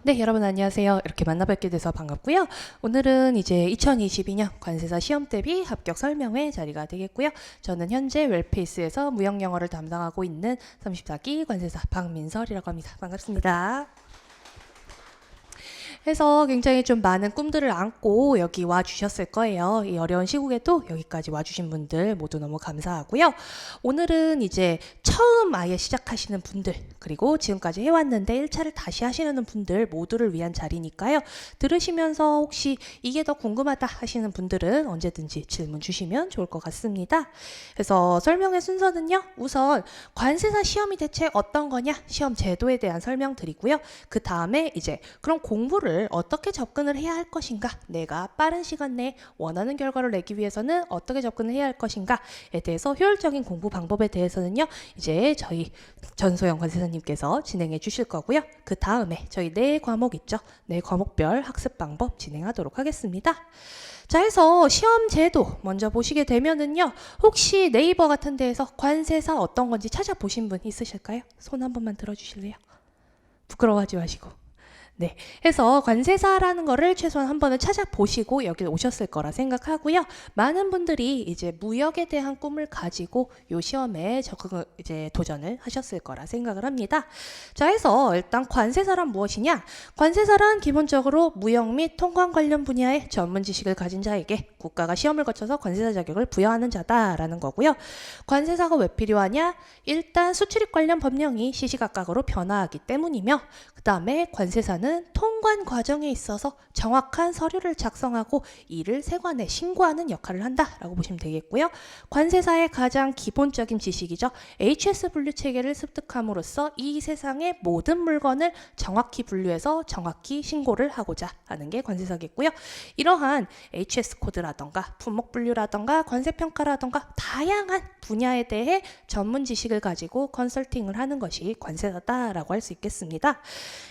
네, 여러분 안녕하세요. 이렇게 만나뵙게 돼서 반갑고요. 오늘은 이제 2022년 관세사 시험 대비 합격 설명회 자리가 되겠고요. 저는 현재 웰페이스에서 무역영어를 담당하고 있는 34기 관세사 박민설이라고 합니다. 반갑습니다. 해서 굉장히 좀 많은 꿈들을 안고 여기 와 주셨을 거예요. 이 어려운 시국에도 여기까지 와 주신 분들 모두 너무 감사하고요. 오늘은 이제 처음 아예 시작하시는 분들, 그리고 지금까지 해왔는데 1차를 다시 하시는 분들 모두를 위한 자리니까요. 들으시면서 혹시 이게 더 궁금하다 하시는 분들은 언제든지 질문 주시면 좋을 것 같습니다. 그래서 설명의 순서는요. 우선 관세사 시험이 대체 어떤 거냐, 시험 제도에 대한 설명 드리고요. 그 다음에 이제 그럼 공부를 어떻게 접근을 해야 할 것인가, 내가 빠른 시간 내에 원하는 결과를 내기 위해서는 어떻게 접근을 해야 할 것인가에 대해서 효율적인 공부 방법에 대해서는요, 이제 저희 전소영 관세사님께서 진행해 주실 거고요. 그 다음에 저희 네 과목 있죠. 네 과목별 학습 방법 진행하도록 하겠습니다. 자, 해서 시험 제도 먼저 보시게 되면은요, 혹시 네이버 같은 데에서 관세사 어떤 건지 찾아보신 분 있으실까요? 손 한 번만 들어주실래요? 부끄러워하지 마시고. 네, 해서 관세사라는 거를 최소한 한 번은 찾아보시고 여기 오셨을 거라 생각하고요. 많은 분들이 이제 무역에 대한 꿈을 가지고 요 시험에 적응을 이제 도전을 하셨을 거라 생각을 합니다. 자, 해서 일단 관세사란 무엇이냐? 관세사란 기본적으로 무역 및 통관 관련 분야의 전문 지식을 가진 자에게 국가가 시험을 거쳐서 관세사 자격을 부여하는 자다라는 거고요. 관세사가 왜 필요하냐? 일단 수출입 관련 법령이 시시각각으로 변화하기 때문이며, 그 다음에 관세사는 통관 과정에 있어서 정확한 서류를 작성하고 이를 세관에 신고하는 역할을 한다라고 보시면 되겠고요. 관세사의 가장 기본적인 지식이죠. HS 분류 체계를 습득함으로써 이 세상의 모든 물건을 정확히 분류해서 정확히 신고를 하고자 하는 게 관세사겠고요. 이러한 HS 코드라던가 품목 분류라던가 관세 평가라던가 다양한 분야에 대해 전문 지식을 가지고 컨설팅을 하는 것이 관세사다라고 할 수 있겠습니다.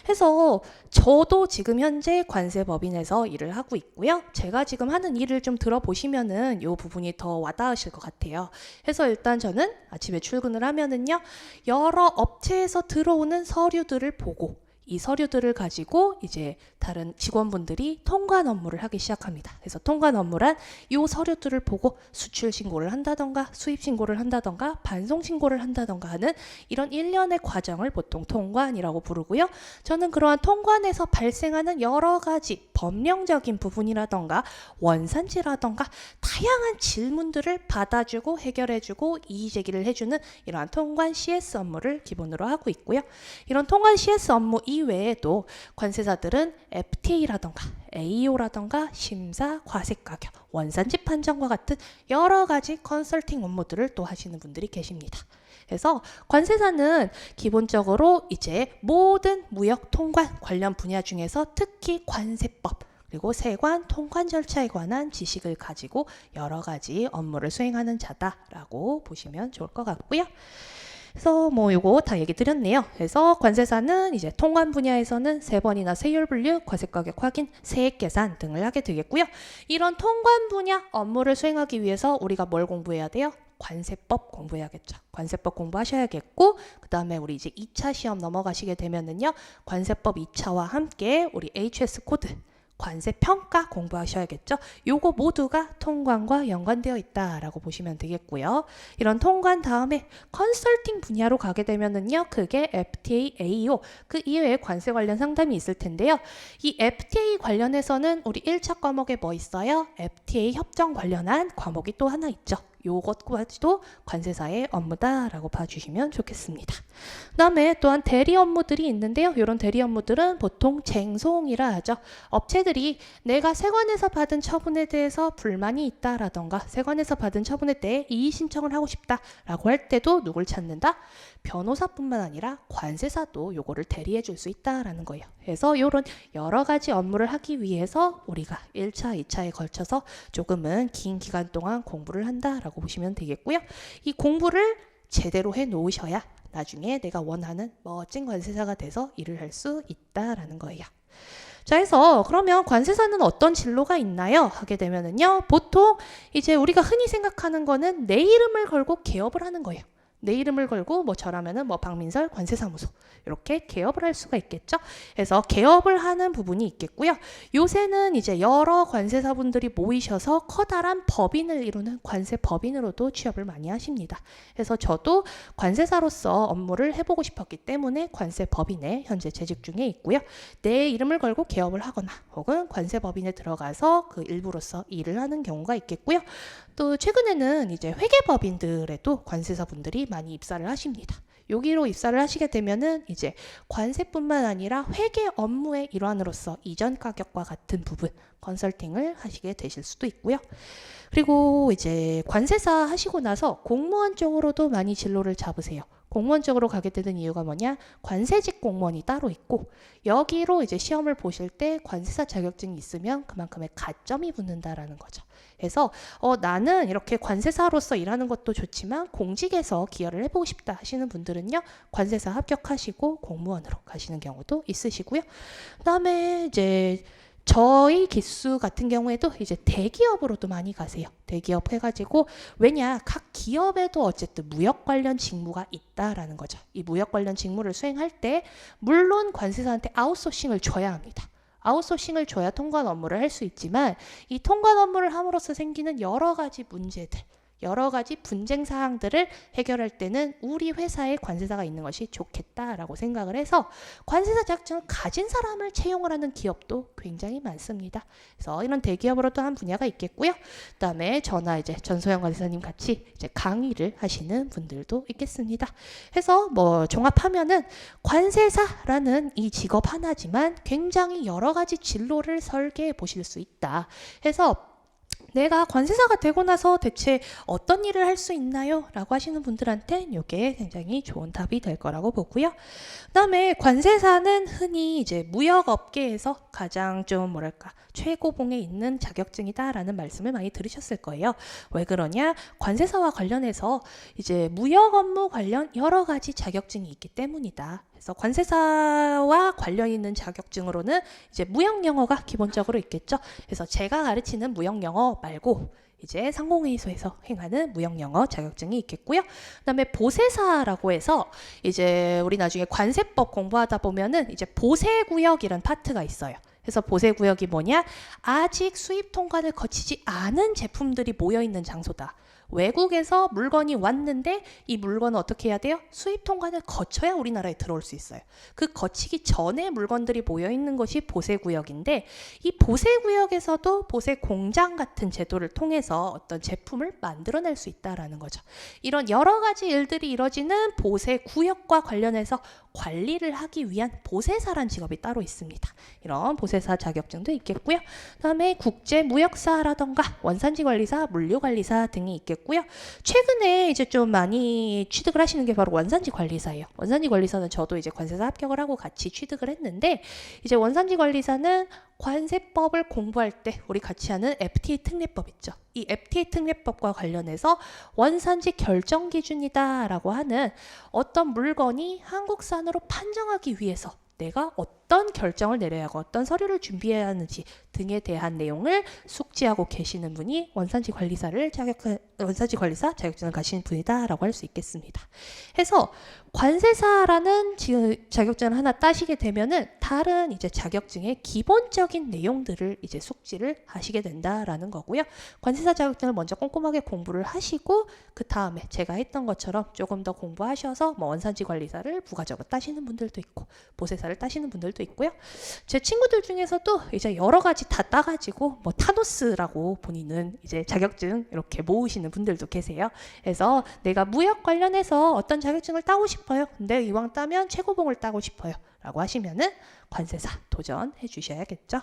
해서 저도 지금 현재 관세법인에서 일을 하고 있고요. 제가 지금 하는 일을 좀 들어보시면은 이 부분이 더 와닿으실 것 같아요. 해서 일단 저는 아침에 출근을 하면은요, 여러 업체에서 들어오는 서류들을 보고 이 서류들을 가지고 이제 다른 직원분들이 통관 업무를 하기 시작합니다. 그래서 통관 업무란 이 서류들을 보고 수출 신고를 한다던가 수입 신고를 한다던가 반송 신고를 한다던가 하는 이런 일련의 과정을 보통 통관이라고 부르고요. 저는 그러한 통관에서 발생하는 여러 가지 법령적인 부분이라던가 원산지라던가 다양한 질문들을 받아주고 해결해주고 이의제기를 해주는 이러한 통관 CS 업무를 기본으로 하고 있고요. 이런 통관 CS 업무 이외에도 관세사들은 FTA라던가 AO라던가 심사, 과세가격, 원산지 판정과 같은 여러 가지 컨설팅 업무들을 또 하시는 분들이 계십니다. 그래서 관세사는 기본적으로 이제 모든 무역 통관 관련 분야 중에서 특히 관세법 그리고 세관 통관 절차에 관한 지식을 가지고 여러 가지 업무를 수행하는 자다라고 보시면 좋을 것 같고요. 그래서 뭐 요거 다 얘기 드렸네요. 그래서 관세사는 이제 통관 분야에서는 세번이나 세율 분류, 과세가격 확인, 세액 계산 등을 하게 되겠고요. 이런 통관 분야 업무를 수행하기 위해서 우리가 뭘 공부해야 돼요? 관세법 공부해야겠죠. 관세법 공부하셔야겠고, 그 다음에 우리 이제 2차 시험 넘어가시게 되면은요, 관세법 2차와 함께 우리 HS 코드 관세 평가 공부하셔야겠죠. 요거 모두가 통관과 연관되어 있다라고 보시면 되겠고요. 이런 통관 다음에 컨설팅 분야로 가게 되면은요, 그게 FTA, AO 그 이외에 관세 관련 상담이 있을 텐데요. 이 FTA 관련해서는 우리 1차 과목에 뭐 있어요? FTA 협정 관련한 과목이 또 하나 있죠. 요것까지도 관세사의 업무다라고 봐주시면 좋겠습니다. 그 다음에 또한 대리 업무들이 있는데요. 이런 대리 업무들은 보통 쟁송이라 하죠. 업체들이 내가 세관에서 받은 처분에 대해서 불만이 있다라던가 세관에서 받은 처분에 대해 이의 신청을 하고 싶다라고 할 때도 누굴 찾는다? 변호사뿐만 아니라 관세사도 요거를 대리해 줄 수 있다라는 거예요. 그래서 이런 여러 가지 업무를 하기 위해서 우리가 1차, 2차에 걸쳐서 조금은 긴 기간 동안 공부를 한다라고 보시면 되겠고요. 이 공부를 제대로 해 놓으셔야 나중에 내가 원하는 멋진 관세사가 돼서 일을 할 수 있다라는 거예요. 자, 해서 그러면 관세사는 어떤 진로가 있나요? 하게 되면은요, 보통 이제 우리가 흔히 생각하는 거는 내 이름을 걸고 개업을 하는 거예요. 내 이름을 걸고 뭐 저라면은 뭐 박민설 관세사무소 이렇게 개업을 할 수가 있겠죠. 그래서 개업을 하는 부분이 있겠고요. 요새는 이제 여러 관세사분들이 모이셔서 커다란 법인을 이루는 관세법인으로도 취업을 많이 하십니다. 그래서 저도 관세사로서 업무를 해보고 싶었기 때문에 관세법인에 현재 재직 중에 있고요. 내 이름을 걸고 개업을 하거나 혹은 관세법인에 들어가서 그 일부로서 일을 하는 경우가 있겠고요. 또 최근에는 이제 회계법인들에도 관세사분들이 많이 입사를 하십니다. 여기로 입사를 하시게 되면은 이제 관세뿐만 아니라 회계 업무의 일환으로서 이전 가격과 같은 부분 컨설팅을 하시게 되실 수도 있고요. 그리고 이제 관세사 하시고 나서 공무원 쪽으로도 많이 진로를 잡으세요. 공무원 쪽으로 가게 되는 이유가 뭐냐? 관세직 공무원이 따로 있고 여기로 이제 시험을 보실 때 관세사 자격증이 있으면 그만큼의 가점이 붙는다라는 거죠. 그래서 나는 이렇게 관세사로서 일하는 것도 좋지만 공직에서 기여를 해보고 싶다 하시는 분들은요. 관세사 합격하시고 공무원으로 가시는 경우도 있으시고요. 그다음에 이제 저희 기수 같은 경우에도 이제 대기업으로도 많이 가세요. 대기업 해가지고 왜냐 각 기업에도 어쨌든 무역 관련 직무가 있다라는 거죠. 이 무역 관련 직무를 수행할 때 물론 관세사한테 아웃소싱을 줘야 합니다. 아웃소싱을 줘야 통관 업무를 할 수 있지만 이 통관 업무를 함으로써 생기는 여러 가지 문제들 여러 가지 분쟁 사항들을 해결할 때는 우리 회사에 관세사가 있는 것이 좋겠다라고 생각을 해서 관세사 자격증을 가진 사람을 채용을 하는 기업도 굉장히 많습니다. 그래서 이런 대기업으로 또 한 분야가 있겠고요. 그다음에 저나 이제 전소영 관세사님 같이 이제 강의를 하시는 분들도 있겠습니다. 해서 뭐 종합하면은 관세사라는 이 직업 하나지만 굉장히 여러 가지 진로를 설계해 보실 수 있다. 해서 내가 관세사가 되고 나서 대체 어떤 일을 할 수 있나요? 라고 하시는 분들한테 이게 굉장히 좋은 답이 될 거라고 보고요. 그 다음에 관세사는 흔히 이제 무역업계에서 가장 좀 뭐랄까 최고봉에 있는 자격증이다라는 말씀을 많이 들으셨을 거예요. 왜 그러냐? 관세사와 관련해서 이제 무역 업무 관련 여러 가지 자격증이 있기 때문이다. 그래서 관세사와 관련 있는 자격증으로는 이제 무역 영어가 기본적으로 있겠죠. 그래서 제가 가르치는 무역 영어 말고 이제 상공회의소에서 행하는 무역 영어 자격증이 있겠고요. 그다음에 보세사라고 해서 이제 우리 나중에 관세법 공부하다 보면은 이제 보세구역이란 파트가 있어요. 그래서 보세구역이 뭐냐? 아직 수입 통관을 거치지 않은 제품들이 모여 있는 장소다. 외국에서 물건이 왔는데 이 물건은 어떻게 해야 돼요? 수입 통관을 거쳐야 우리나라에 들어올 수 있어요. 그 거치기 전에 물건들이 모여 있는 것이 보세구역인데 이 보세구역에서도 보세공장 같은 제도를 통해서 어떤 제품을 만들어낼 수 있다라는 거죠. 이런 여러 가지 일들이 이뤄지는 보세구역과 관련해서 관리를 하기 위한 보세사란 직업이 따로 있습니다. 이런 보세사 자격증도 있겠고요. 그다음에 국제무역사라던가 원산지관리사, 물류관리사 등이 있겠고요. 최근에 이제 좀 많이 취득을 하시는 게 바로 원산지관리사예요. 원산지관리사는 저도 이제 관세사 합격을 하고 같이 취득을 했는데 이제 원산지관리사는 관세법을 공부할 때 우리 같이 하는 FTA 특례법 있죠. 이 FTA 특례법과 관련해서 원산지 결정 기준이다라고 하는 어떤 물건이 한국산으로 판정하기 위해서 내가 어떤 결정을 내려야 하고 어떤 서류를 준비해야 하는지 등에 대한 내용을 숙지하고 계시는 분이 원산지관리사 자격증을 가진 분이다라고 할 수 있겠습니다. 해서 관세사라는 자격증을 하나 따시게 되면은 다른 이제 자격증의 기본적인 내용들을 이제 숙지를 하시게 된다라는 거고요. 관세사 자격증을 먼저 꼼꼼하게 공부를 하시고 그 다음에 제가 했던 것처럼 조금 더 공부하셔서 뭐 원산지관리사를 부가적으로 따시는 분들도 있고 보세사를 따시는 분들도 있고요. 제 친구들 중에서도 이제 여러 가지 다 따가지고 뭐 타노스라고 본인은 이제 자격증 이렇게 모으시는 분들도 계세요. 그래서 내가 무역 관련해서 어떤 자격증을 따고 싶어요. 근데 이왕 따면 최고봉을 따고 싶어요. 라고 하시면은 관세사 도전해 주셔야겠죠.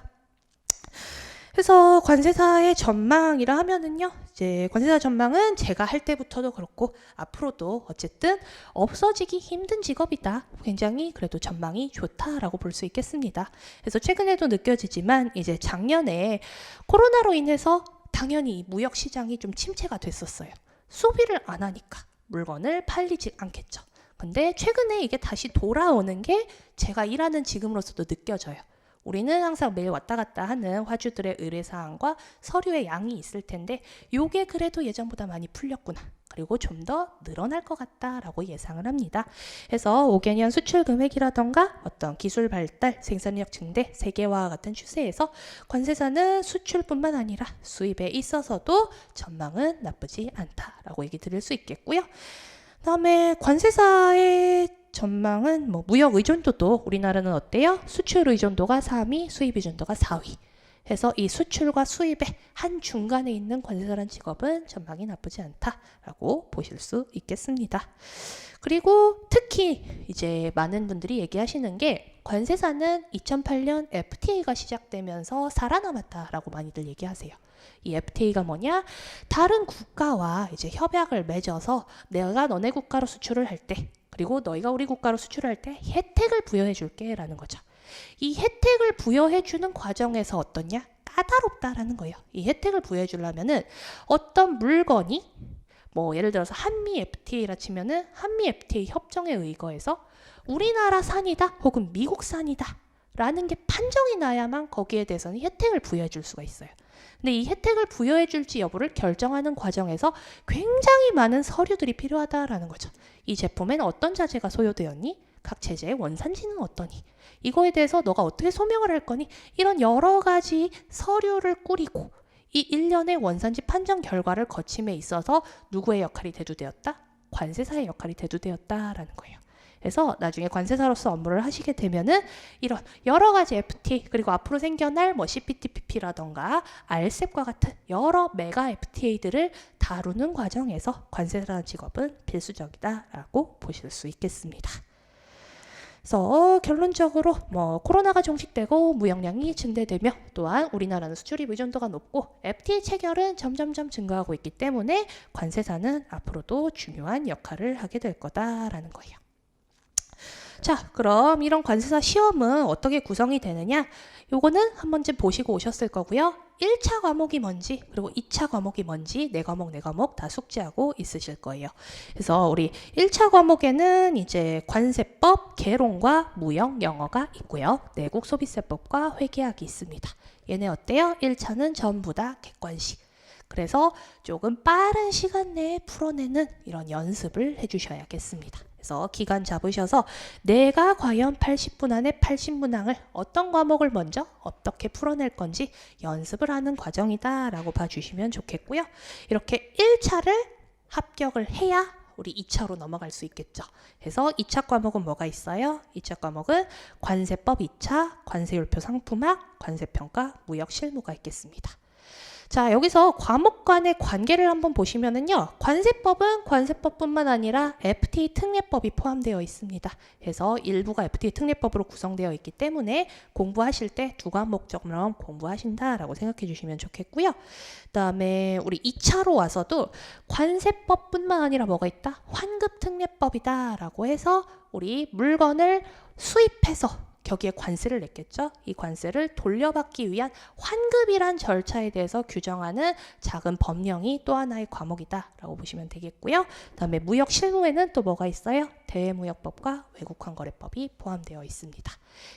그래서 관세사의 전망이라 하면은요, 이제 관세사 전망은 제가 할 때부터도 그렇고 앞으로도 어쨌든 없어지기 힘든 직업이다. 굉장히 그래도 전망이 좋다라고 볼 수 있겠습니다. 그래서 최근에도 느껴지지만 이제 작년에 코로나로 인해서 당연히 무역 시장이 좀 침체가 됐었어요. 소비를 안 하니까 물건을 팔리지 않겠죠. 근데 최근에 이게 다시 돌아오는 게 제가 일하는 지금으로서도 느껴져요. 우리는 항상 매일 왔다 갔다 하는 화주들의 의뢰사항과 서류의 양이 있을 텐데 요게 그래도 예전보다 많이 풀렸구나. 그리고 좀 더 늘어날 것 같다라고 예상을 합니다. 그래서 5개년 수출 금액이라던가 어떤 기술 발달, 생산력 증대, 세계화와 같은 추세에서 관세사는 수출뿐만 아니라 수입에 있어서도 전망은 나쁘지 않다라고 얘기 드릴 수 있겠고요. 그다음에 관세사의 전망은 뭐 무역 의존도도 우리나라는 어때요? 수출 의존도가 3위, 수입 의존도가 4위. 해서 이 수출과 수입의 한 중간에 있는 관세사라는 직업은 전망이 나쁘지 않다라고 보실 수 있겠습니다. 그리고 특히 이제 많은 분들이 얘기하시는 게 관세사는 2008년 FTA가 시작되면서 살아남았다라고 많이들 얘기하세요. 이 FTA가 뭐냐? 다른 국가와 이제 협약을 맺어서 내가 너네 국가로 수출을 할 때, 그리고 너희가 우리 국가로 수출할 때 혜택을 부여해 줄게 라는 거죠. 이 혜택을 부여해 주는 과정에서 어떠냐? 까다롭다라는 거예요. 이 혜택을 부여해 주려면은 어떤 물건이 뭐 예를 들어서 한미 FTA라 치면은 한미 FTA 협정에 의거해서 우리나라 산이다 혹은 미국 산이다 라는 게 판정이 나야만 거기에 대해서는 혜택을 부여해 줄 수가 있어요. 근데 이 혜택을 부여해 줄지 여부를 결정하는 과정에서 굉장히 많은 서류들이 필요하다라는 거죠. 이 제품에는 어떤 자재가 소요되었니? 각 제재의 원산지는 어떠니? 이거에 대해서 너가 어떻게 소명을 할 거니? 이런 여러 가지 서류를 꾸리고 이 일련의 원산지 판정 결과를 거침에 있어서 누구의 역할이 대두되었다? 관세사의 역할이 대두되었다라는 거예요. 그래서 나중에 관세사로서 업무를 하시게 되면은 이런 여러 가지 FTA 그리고 앞으로 생겨날 뭐 CPTPP라던가 RCEP과 같은 여러 메가 FTA들을 다루는 과정에서 관세사라는 직업은 필수적이다라고 보실 수 있겠습니다. 그래서 결론적으로 뭐 코로나가 종식되고 무역량이 증대되며 또한 우리나라는 수출입 의존도가 높고 FTA 체결은 점점점 증가하고 있기 때문에 관세사는 앞으로도 중요한 역할을 하게 될 거다라는 거예요. 자, 그럼 이런 관세사 시험은 어떻게 구성이 되느냐? 요거는 한 번쯤 보시고 오셨을 거고요. 1차 과목이 뭔지 그리고 2차 과목이 뭔지 4과목 다 숙지하고 있으실 거예요. 그래서 우리 1차 과목에는 이제 관세법, 개론과 무역, 영어가 있고요. 내국 소비세법과 회계학이 있습니다. 얘네 어때요? 1차는 전부 다 객관식. 그래서 조금 빠른 시간 내에 풀어내는 이런 연습을 해주셔야겠습니다. 그래서 기간 잡으셔서 내가 과연 80분 안에 80문항을 어떤 과목을 먼저 어떻게 풀어낼 건지 연습을 하는 과정이다 라고 봐주시면 좋겠고요. 이렇게 1차를 합격을 해야 우리 2차로 넘어갈 수 있겠죠. 그래서 2차 과목은 뭐가 있어요? 2차 과목은 관세법 2차, 관세율표 상품학, 관세평가, 무역 실무가 있겠습니다. 자, 여기서 과목 간의 관계를 한번 보시면은요. 관세법은 관세법뿐만 아니라 FTA 특례법이 포함되어 있습니다. 그래서 일부가 FTA 특례법으로 구성되어 있기 때문에 공부하실 때 두 과목처럼 공부하신다라고 생각해 주시면 좋겠고요. 그다음에 우리 2차로 와서도 관세법뿐만 아니라 뭐가 있다? 환급 특례법이다라고 해서 우리 물건을 수입해서 거기에 관세를 냈겠죠. 이 관세를 돌려받기 위한 환급이란 절차에 대해서 규정하는 작은 법령이 또 하나의 과목이다라고 보시면 되겠고요. 그다음에 무역 실무에는 또 뭐가 있어요? 대외무역법과 외국환거래법이 포함되어 있습니다.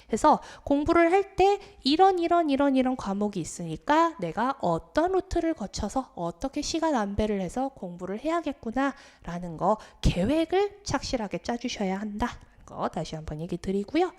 그래서 공부를 할 때 이런 과목이 있으니까 내가 어떤 루트를 거쳐서 어떻게 시간 안배를 해서 공부를 해야겠구나라는 거 계획을 착실하게 짜주셔야 한다는 거 다시 한번 얘기 드리고요.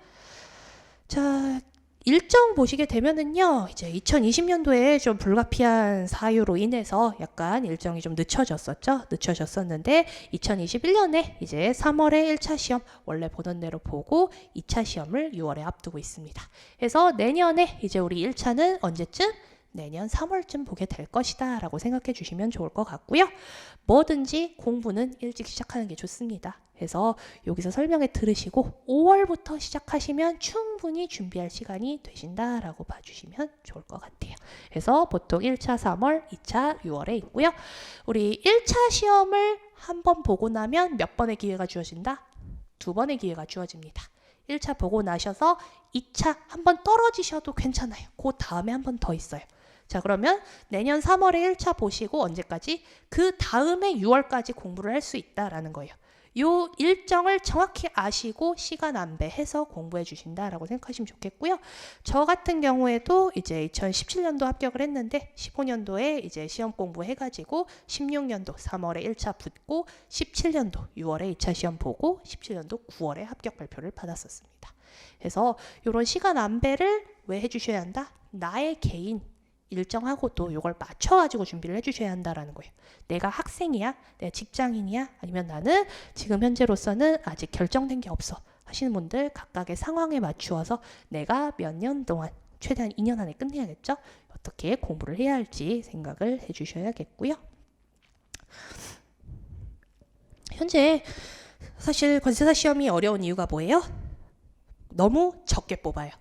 자, 일정 보시게 되면은요, 이제 2020년도에 좀 불가피한 사유로 인해서 약간 일정이 좀 늦춰졌었는데, 2021년에 이제 3월에 1차 시험 원래 보던 대로 보고 2차 시험을 6월에 앞두고 있습니다. 그래서 내년에 이제 우리 1차는 언제쯤? 내년 3월쯤 보게 될 것이다 라고 생각해 주시면 좋을 것 같고요. 뭐든지 공부는 일찍 시작하는 게 좋습니다. 그래서 여기서 설명회 들으시고 5월부터 시작하시면 충분히 준비할 시간이 되신다라고 봐주시면 좋을 것 같아요. 그래서 보통 1차 3월, 2차 6월에 있고요. 우리 1차 시험을 한번 보고 나면 몇 번의 기회가 주어진다? 2번의 기회가 주어집니다. 1차 보고 나셔서 2차 한번 떨어지셔도 괜찮아요. 그 다음에 한 번 더 있어요. 자, 그러면 내년 3월에 1차 보시고 언제까지? 그 다음에 6월까지 공부를 할 수 있다라는 거예요. 요 일정을 정확히 아시고 시간 안배해서 공부해 주신다라고 생각하시면 좋겠고요. 저 같은 경우에도 이제 2017년도 합격을 했는데 15년도에 이제 시험 공부해가지고 16년도 3월에 1차 붙고 17년도 6월에 2차 시험 보고 17년도 9월에 합격 발표를 받았었습니다. 그래서 이런 시간 안배를 왜 해주셔야 한다? 나의 개인 일정하고도 이걸 맞춰가지고 준비를 해주셔야 한다라는 거예요. 내가 학생이야? 내가 직장인이야? 아니면 나는 지금 현재로서는 아직 결정된 게 없어 하시는 분들 각각의 상황에 맞추어서 내가 몇 년 동안 최대한 2년 안에 끝내야겠죠? 어떻게 공부를 해야 할지 생각을 해주셔야겠고요. 현재 사실 관세사 시험이 어려운 이유가 뭐예요? 너무 적게 뽑아요.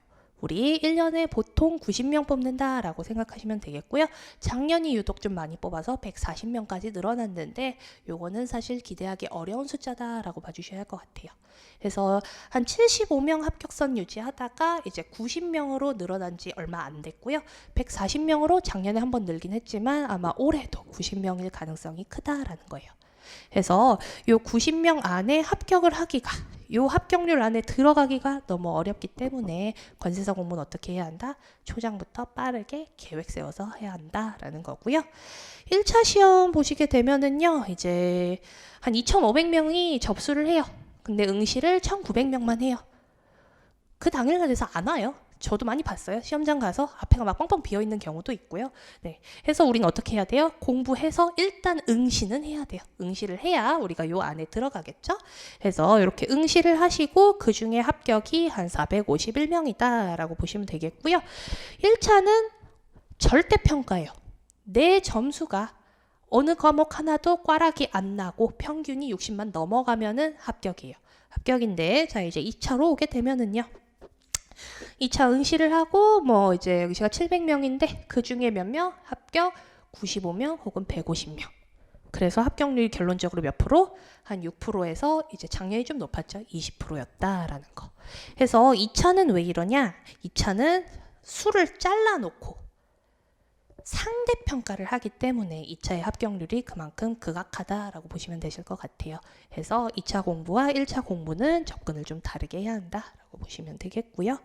우리 1년에 보통 90명 뽑는다라고 생각하시면 되겠고요. 작년이 유독 좀 많이 뽑아서 140명까지 늘어났는데 요거는 사실 기대하기 어려운 숫자다라고 봐주셔야 할 것 같아요. 그래서 한 75명 합격선 유지하다가 이제 90명으로 늘어난 지 얼마 안 됐고요. 140명으로 작년에 한번 늘긴 했지만 아마 올해도 90명일 가능성이 크다라는 거예요. 그래서 요 90명 안에 합격을 하기가, 요 합격률 안에 들어가기가 너무 어렵기 때문에 관세사 공부는 어떻게 해야 한다? 초장부터 빠르게 계획 세워서 해야 한다라는 거고요. 1차 시험 보시게 되면은요, 이제 한 2,500명이 접수를 해요. 근데 응시를 1,900명만 해요. 그 당일날 돼서 안 와요. 저도 많이 봤어요. 시험장 가서 앞에가 막 뻥뻥 비어있는 경우도 있고요. 네, 해서 우리는 어떻게 해야 돼요? 공부해서 일단 응시는 해야 돼요. 응시를 해야 우리가 요 안에 들어가겠죠? 그래서 이렇게 응시를 하시고 그 중에 합격이 한 451명이다 라고 보시면 되겠고요. 1차는 절대평가예요. 내 점수가 어느 과목 하나도 꽈락이 안 나고 평균이 60만 넘어가면은 합격이에요. 합격인데, 자 이제 2차로 오게 되면은요. 2차 응시를 하고 뭐 이제 응시가 700명인데 그 중에 몇 명? 합격 95명 혹은 150명. 그래서 합격률이 결론적으로 몇 프로? 한 6%에서 이제 작년이 좀 높았죠. 20%였다라는 거. 그래서 2차는 왜 이러냐? 2차는 수를 잘라놓고 상대평가를 하기 때문에 2차의 합격률이 그만큼 극악하다라고 보시면 되실 것 같아요. 그래서 2차 공부와 1차 공부는 접근을 좀 다르게 해야 한다라고 보시면 되겠고요.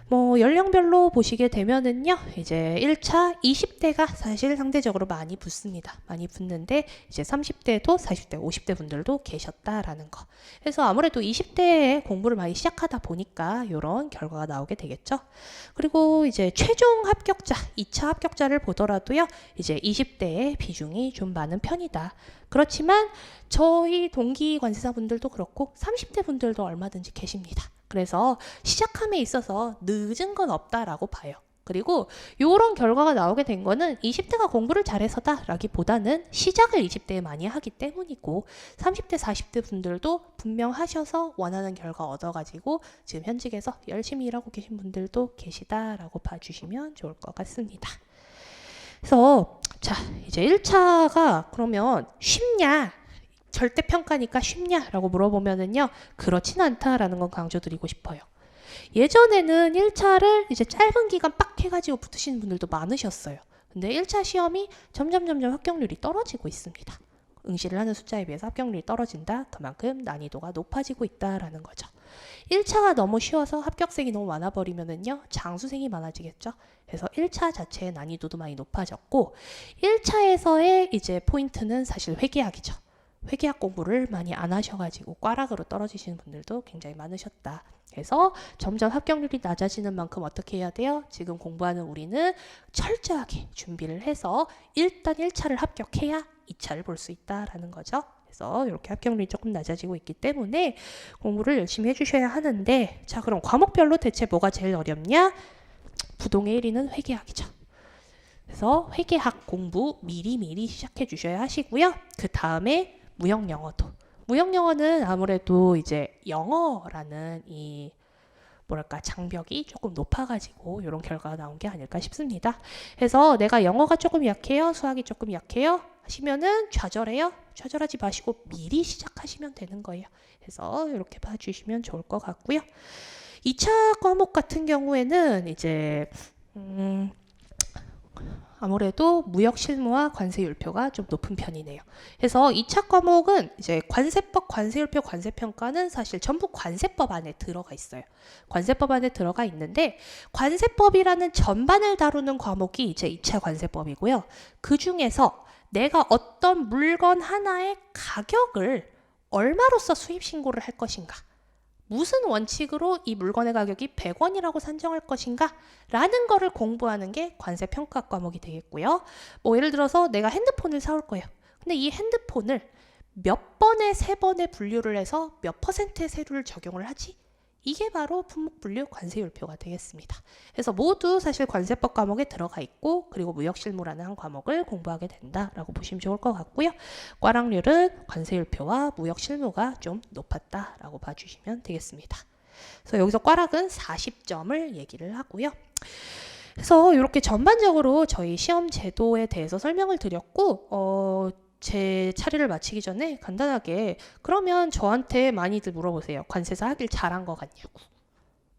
뭐 연령별로 보시게 되면은요, 이제 1차 20대가 사실 상대적으로 많이 붙습니다. 많이 붙는데 이제 30대도 40대, 50대 분들도 계셨다라는 거. 그래서 아무래도 20대에 공부를 많이 시작하다 보니까 이런 결과가 나오게 되겠죠. 그리고 이제 최종 합격자, 2차 합격자를 보더라도요, 이제 20대의 비중이 좀 많은 편이다. 그렇지만 저희 동기 관세사 분들도 그렇고 30대 분들도 얼마든지 계십니다. 그래서 시작함에 있어서 늦은 건 없다라고 봐요. 그리고 이런 결과가 나오게 된 거는 20대가 공부를 잘해서다라기보다는 시작을 20대에 많이 하기 때문이고 30대, 40대 분들도 분명 하셔서 원하는 결과 얻어가지고 지금 현직에서 열심히 일하고 계신 분들도 계시다라고 봐주시면 좋을 것 같습니다. 그래서 자 이제 1차가 그러면 쉽냐? 절대평가니까 쉽냐라고 물어보면은요, 그렇진 않다라는 건 강조드리고 싶어요. 예전에는 1차를 이제 짧은 기간 빡 해가지고 붙으시는 분들도 많으셨어요. 근데 1차 시험이 점점 합격률이 떨어지고 있습니다. 응시를 하는 숫자에 비해서 합격률이 떨어진다. 그만큼 난이도가 높아지고 있다라는 거죠. 1차가 너무 쉬워서 합격생이 너무 많아버리면은요, 장수생이 많아지겠죠. 그래서 1차 자체의 난이도도 많이 높아졌고 1차에서의 이제 포인트는 사실 회계학이죠. 회계학 공부를 많이 안 하셔가지고 꽈락으로 떨어지시는 분들도 굉장히 많으셨다. 그래서 점점 합격률이 낮아지는 만큼 어떻게 해야 돼요? 지금 공부하는 우리는 철저하게 준비를 해서 일단 1차를 합격해야 2차를 볼 수 있다라는 거죠. 그래서 이렇게 합격률이 조금 낮아지고 있기 때문에 공부를 열심히 해주셔야 하는데, 자 그럼 과목별로 대체 뭐가 제일 어렵냐? 부동의 1위는 회계학이죠. 그래서 회계학 공부 미리 시작해 주셔야 하시고요. 그 다음에 무형영어도. 무형영어는 아무래도 이제 영어라는 이 뭐랄까 장벽이 조금 높아가지고 이런 결과가 나온 게 아닐까 싶습니다. 그래서 내가 영어가 조금 약해요, 수학이 조금 약해요 하시면은 좌절해요. 좌절하지 마시고 미리 시작하시면 되는 거예요. 그래서 이렇게 봐주시면 좋을 것 같고요. 2차 과목 같은 경우에는 이제 아무래도 무역 실무와 관세율표가 좀 높은 편이네요. 그래서 2차 과목은 이제 관세법, 관세율표, 관세평가는 사실 전부 관세법 안에 들어가 있어요. 관세법 안에 들어가 있는데 관세법이라는 전반을 다루는 과목이 이제 2차 관세법이고요. 그 중에서 내가 어떤 물건 하나의 가격을 얼마로써 수입 신고를 할 것인가, 무슨 원칙으로 이 물건의 가격이 100원이라고 산정할 것인가 라는 거를 공부하는 게 관세평가 과목이 되겠고요. 뭐 예를 들어서 내가 핸드폰을 사올 거예요. 근데 이 핸드폰을 몇 번에 세 번에 분류를 해서 몇 퍼센트의 세율을 적용을 하지? 이게 바로 품목분류 관세율표가 되겠습니다. 그래서 모두 사실 관세법 과목에 들어가 있고, 그리고 무역실무라는 한 과목을 공부하게 된다라고 보시면 좋을 것 같고요. 과락률은 관세율표와 무역실무가 좀 높았다라고 봐주시면 되겠습니다. 그래서 여기서 과락은 40점을 얘기를 하고요. 그래서 이렇게 전반적으로 저희 시험 제도에 대해서 설명을 드렸고, 제 차례를 마치기 전에 간단하게, 그러면 저한테 많이들 물어보세요. 관세사 하길 잘한 것 같냐고.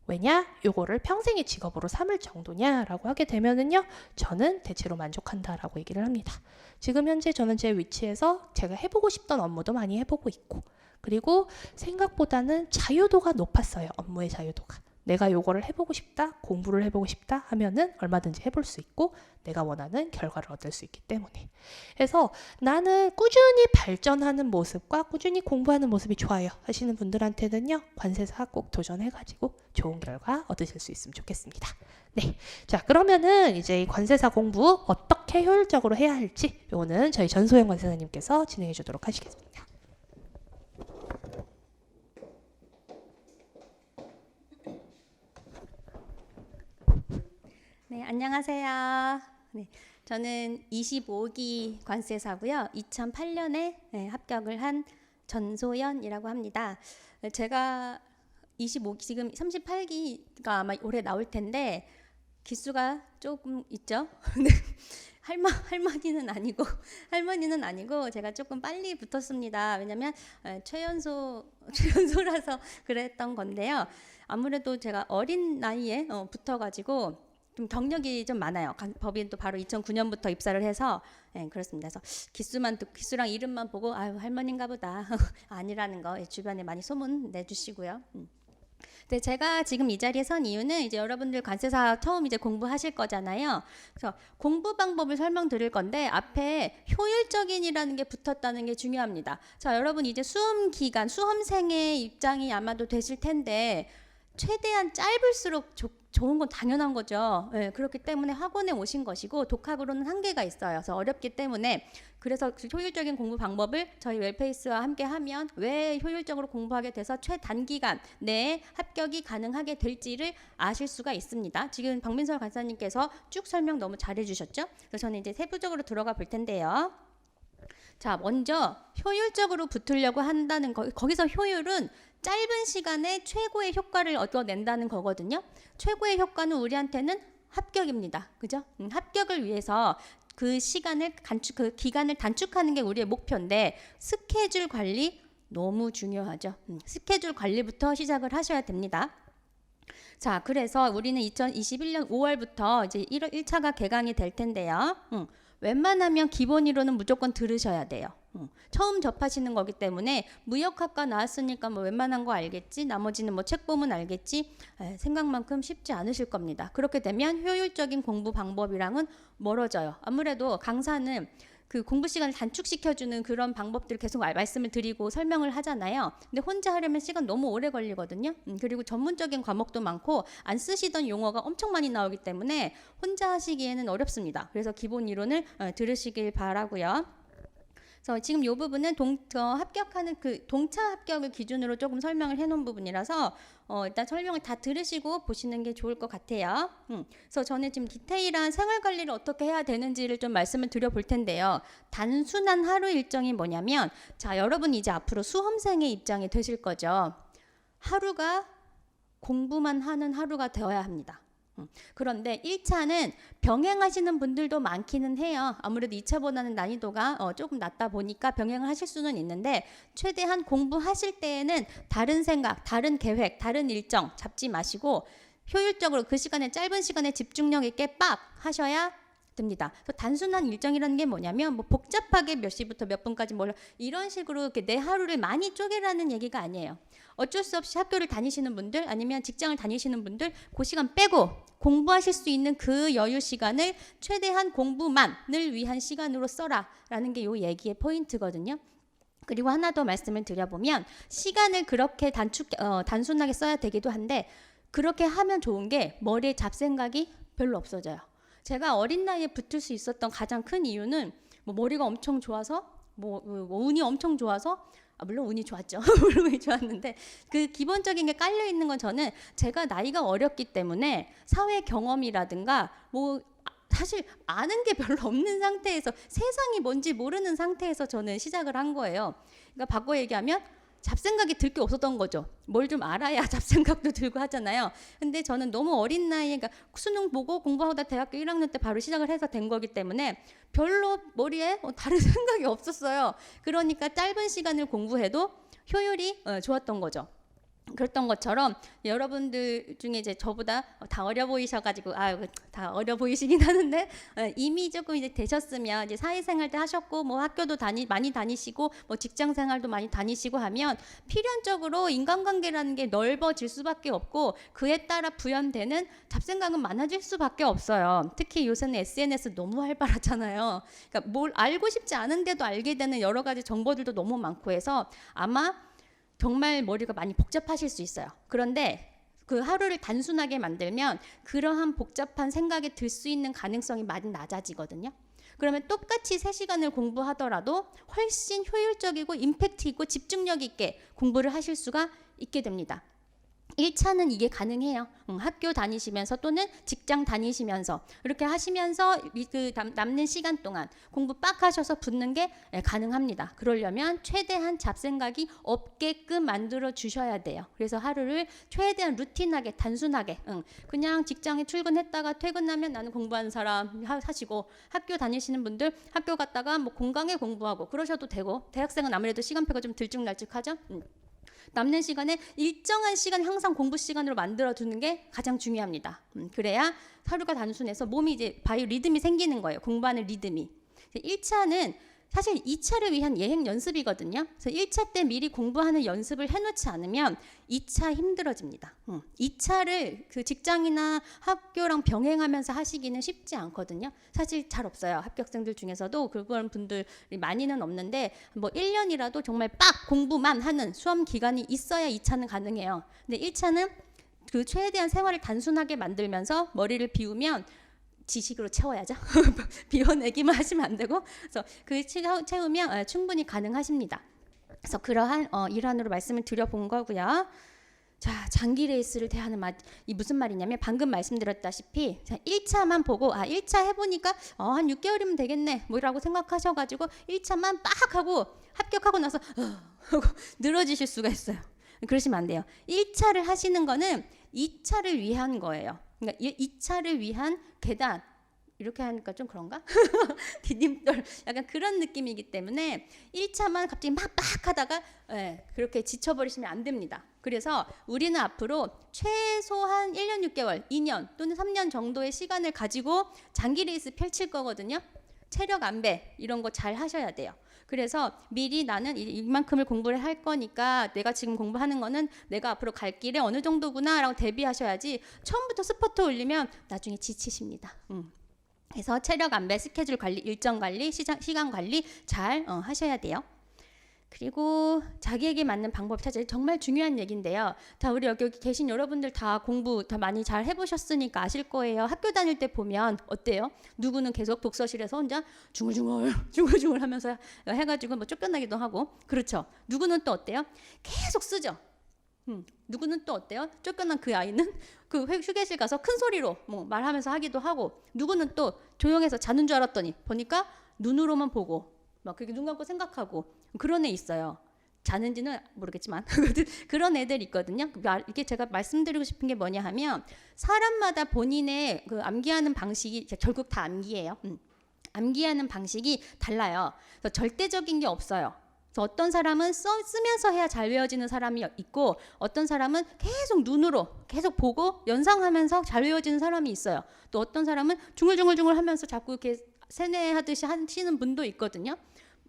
왜냐? 요거를 평생의 직업으로 삼을 정도냐라고 하게 되면은요, 저는 대체로 만족한다라고 얘기를 합니다. 지금 현재 저는 제 위치에서 제가 해보고 싶던 업무도 많이 해보고 있고, 그리고 생각보다는 자유도가 높았어요. 업무의 자유도가. 내가 요거를 해보고 싶다, 공부를 해보고 싶다 하면은 얼마든지 해볼 수 있고, 내가 원하는 결과를 얻을 수 있기 때문에. 그래서 나는 꾸준히 발전하는 모습과 꾸준히 공부하는 모습이 좋아요 하시는 분들한테는요, 관세사 꼭 도전해가지고 좋은 결과 얻으실 수 있으면 좋겠습니다. 네, 자 그러면은 이제 이 관세사 공부 어떻게 효율적으로 해야 할지 요거는 저희 전소영 관세사님께서 진행해 주도록 하시겠습니다. 네, 안녕하세요. 네, 저는 25기 관세사고요. 2008년에 합격을 한 전소연이라고 합니다. 제가 25기, 지금 38기가 아마 올해 나올 텐데 기수가 조금 있죠. 할머니는 아니고 제가 조금 빨리 붙었습니다. 왜냐면 최연소라서 그랬던 건데요. 아무래도 제가 어린 나이에 붙어가지고 좀 경력이 좀 많아요. 법인도 바로 2009년부터 입사를 해서 그렇습니다. 그래서 기수랑 이름만 보고 아유 할머니인가 보다 아니라는 거 주변에 많이 소문 내주시고요. 네, 제가 지금 이 자리에 선 이유는 이제 여러분들 관세사 처음 이제 공부하실 거잖아요. 그래서 공부 방법을 설명드릴 건데 앞에 효율적인이라는 게 붙었다는 게 중요합니다. 자, 여러분 이제 수험 기간, 수험생의 입장이 아마도 되실 텐데 최대한 짧을수록 좋은 건 당연한 거죠. 네, 그렇기 때문에 학원에 오신 것이고 독학으로는 한계가 있어요. 그래서 어렵기 때문에 그래서 효율적인 공부 방법을 저희 웰페이스와 함께 하면 왜 효율적으로 공부하게 돼서 최단기간 내에 합격이 가능하게 될지를 아실 수가 있습니다. 지금 박민설 간사님께서 쭉 설명 너무 잘해 주셨죠? 그래서 저는 이제 세부적으로 들어가 볼 텐데요. 자, 먼저 효율적으로 붙으려고 한다는 거기서 효율은 짧은 시간에 최고의 효과를 얻어낸다는 거거든요. 최고의 효과는 우리한테는 합격입니다. 그죠? 합격을 위해서 그 기간을 단축하는 게 우리의 목표인데 스케줄 관리 너무 중요하죠. 스케줄 관리부터 시작을 하셔야 됩니다. 자, 그래서 우리는 2021년 5월부터 이제 1차가 개강이 될 텐데요. 웬만하면 기본이론은 무조건 들으셔야 돼요. 처음 접하시는 거기 때문에 무역학과 나왔으니까 뭐 웬만한 거 알겠지, 나머지는 뭐 책 보면 알겠지, 생각만큼 쉽지 않으실 겁니다. 그렇게 되면 효율적인 공부 방법이랑은 멀어져요. 아무래도 강사는 그 공부 시간을 단축시켜주는 그런 방법들을 계속 말씀을 드리고 설명을 하잖아요. 근데 혼자 하려면 시간 너무 오래 걸리거든요. 그리고 전문적인 과목도 많고 안 쓰시던 용어가 엄청 많이 나오기 때문에 혼자 하시기에는 어렵습니다. 그래서 기본 이론을 들으시길 바라고요. 그래서 지금 이 부분은 합격하는 그 동차 합격을 기준으로 조금 설명을 해놓은 부분이라서 일단 설명을 다 들으시고 보시는 게 좋을 것 같아요. 그래서 저는 지금 디테일한 생활 관리를 어떻게 해야 되는지를 좀 말씀을 드려볼 텐데요. 단순한 하루 일정이 뭐냐면, 자, 여러분 이제 앞으로 수험생의 입장이 되실 거죠. 하루가 공부만 하는 하루가 되어야 합니다. 그런데 1차는 병행하시는 분들도 많기는 해요. 아무래도 2차보다는 난이도가 조금 낮다 보니까 병행을 하실 수는 있는데 최대한 공부하실 때에는 다른 생각, 다른 계획, 다른 일정 잡지 마시고 효율적으로 그 시간에 짧은 시간에 집중력 있게 빡 하셔야 됩니다. 그래서 단순한 일정이라는 게 뭐냐면 뭐 복잡하게 몇 시부터 몇 분까지 뭘 이런 식으로 이렇게 내 하루를 많이 쪼개라는 얘기가 아니에요. 어쩔 수 없이 학교를 다니시는 분들 아니면 직장을 다니시는 분들 그 시간 빼고 공부하실 수 있는 그 여유 시간을 최대한 공부만을 위한 시간으로 써라라는 게 요 얘기의 포인트거든요. 그리고 하나 더 말씀을 드려보면 시간을 그렇게 단순하게 써야 되기도 한데 그렇게 하면 좋은 게 머리에 잡생각이 별로 없어져요. 제가 어린 나이에 붙을 수 있었던 가장 큰 이유는 뭐 머리가 엄청 좋아서 뭐 운이 엄청 좋아서 물론 운이 좋았죠. 물론 운이 좋았는데 그 기본적인 게 깔려 있는 건 저는 제가 나이가 어렸기 때문에 사회 경험이라든가 뭐 사실 아는 게 별로 없는 상태에서 세상이 뭔지 모르는 상태에서 저는 시작을 한 거예요. 그러니까 바꿔 얘기하면 잡생각이 들 게 없었던 거죠. 뭘 좀 알아야 잡생각도 들고 하잖아요. 근데 저는 너무 어린 나이에 그러니까 수능 보고 공부하다 대학교 1학년 때 바로 시작을 해서 된 거기 때문에 별로 머리에 다른 생각이 없었어요. 그러니까 짧은 시간을 공부해도 효율이 좋았던 거죠. 그랬던 것처럼 여러분들 중에 이제 저보다 다 어려 보이셔가지고 다 어려 보이시긴 하는데 이미 조금 이제 되셨으면 이제 사회생활 때 하셨고 뭐 학교도 많이 다니시고 뭐 직장생활도 많이 다니시고 하면 필연적으로 인간관계라는 게 넓어질 수밖에 없고 그에 따라 부연되는 잡생각은 많아질 수밖에 없어요. 특히 요새는 SNS 너무 활발하잖아요. 그러니까 뭘 알고 싶지 않은데도 알게 되는 여러 가지 정보들도 너무 많고 해서 아마 정말 머리가 많이 복잡하실 수 있어요. 그런데 그 하루를 단순하게 만들면 그러한 복잡한 생각이 들 수 있는 가능성이 많이 낮아지거든요. 그러면 똑같이 3시간을 공부하더라도 훨씬 효율적이고 임팩트 있고 집중력 있게 공부를 하실 수가 있게 됩니다. 1차는 이게 가능해요. 학교 다니시면서 또는 직장 다니시면서 이렇게 하시면서 그 남는 시간 동안 공부 빡 하셔서 붙는 게 가능합니다. 그러려면 최대한 잡생각이 없게끔 만들어 주셔야 돼요. 그래서 하루를 최대한 루틴하게 단순하게 그냥 직장에 출근했다가 퇴근하면 나는 공부하는 사람 하시고 학교 다니시는 분들 학교 갔다가 뭐 공강에 공부하고 그러셔도 되고 대학생은 아무래도 시간표가 좀 들쭉날쭉하죠. 남는 시간에 일정한 시간 항상 공부 시간으로 만들어 두는 게 가장 중요합니다. 그래야 하루가 단순해서 몸이 이제 바이오 리듬이 생기는 거예요. 공부하는 리듬이. 1차는 사실 2차를 위한 예행 연습이거든요. 그래서 1차 때 미리 공부하는 연습을 해놓지 않으면 2차 힘들어집니다. 2차를 그 직장이나 학교랑 병행하면서 하시기는 쉽지 않거든요. 사실 잘 없어요. 합격생들 중에서도 그런 분들이 많이는 없는데 뭐 1년이라도 정말 빡 공부만 하는 수험 기간이 있어야 2차는 가능해요. 근데 1차는 그 최대한 생활을 단순하게 만들면서 머리를 비우면 지식으로 채워야죠. 비워내기만 하시면 안 되고, 그래서 그 채우면 충분히 가능하십니다. 그래서 그러한 일환으로 말씀을 드려본 거고요. 자, 장기 레이스를 대하는 이 무슨 말이냐면 방금 말씀드렸다시피 1차만 보고 1차 해보니까 한 6개월이면 되겠네 뭐라고 생각하셔가지고 1차만 빡 하고 합격하고 나서 하고 늘어지실 수가 있어요. 그러시면 안 돼요. 1차를 하시는 거는 2차를 위한 거예요. 그러니까 2차를 위한 계단 이렇게 하니까 좀 그런가? 디딤돌 약간 그런 느낌이기 때문에 1차만 갑자기 막 하다가 그렇게 지쳐버리시면 안 됩니다. 그래서 우리는 앞으로 최소한 1년 6개월, 2년 또는 3년 정도의 시간을 가지고 장기 레이스 펼칠 거거든요. 체력 안배 이런 거 잘 하셔야 돼요. 그래서 미리 나는 이만큼을 공부를 할 거니까 내가 지금 공부하는 거는 내가 앞으로 갈 길에 어느 정도구나 라고 대비하셔야지 처음부터 스포트 올리면 나중에 지치십니다. 그래서 체력 안배, 스케줄 관리, 일정 관리, 시간 관리 잘 하셔야 돼요. 그리고 자기에게 맞는 방법 찾기 정말 중요한 얘기인데요. 다 우리 여기 계신 여러분들 다 공부 다 많이 잘 해보셨으니까 아실 거예요. 학교 다닐 때 보면 어때요? 누구는 계속 독서실에서 혼자 중얼중얼 하면서 해가지고 뭐 쫓겨나기도 하고 그렇죠. 누구는 또 어때요? 계속 쓰죠. 누구는 또 어때요? 쫓겨난 그 아이는 그 휴게실 가서 큰 소리로 뭐 말하면서 하기도 하고 누구는 또 조용해서 자는 줄 알았더니 보니까 눈으로만 보고 막 그렇게 눈 감고 생각하고 그런 애 있어요. 자는지는 모르겠지만 그런 애들 있거든요. 이게 제가 말씀드리고 싶은 게 뭐냐 하면 사람마다 본인의 그 암기하는 방식이 결국 다 암기예요. 암기하는 방식이 달라요. 그래서 절대적인 게 없어요. 그래서 어떤 사람은 쓰면서 해야 잘 외워지는 사람이 있고 어떤 사람은 계속 눈으로 계속 보고 연상하면서 잘 외워지는 사람이 있어요. 또 어떤 사람은 중얼중얼중얼 하면서 자꾸 이렇게 세뇌하듯이 하시는 분도 있거든요.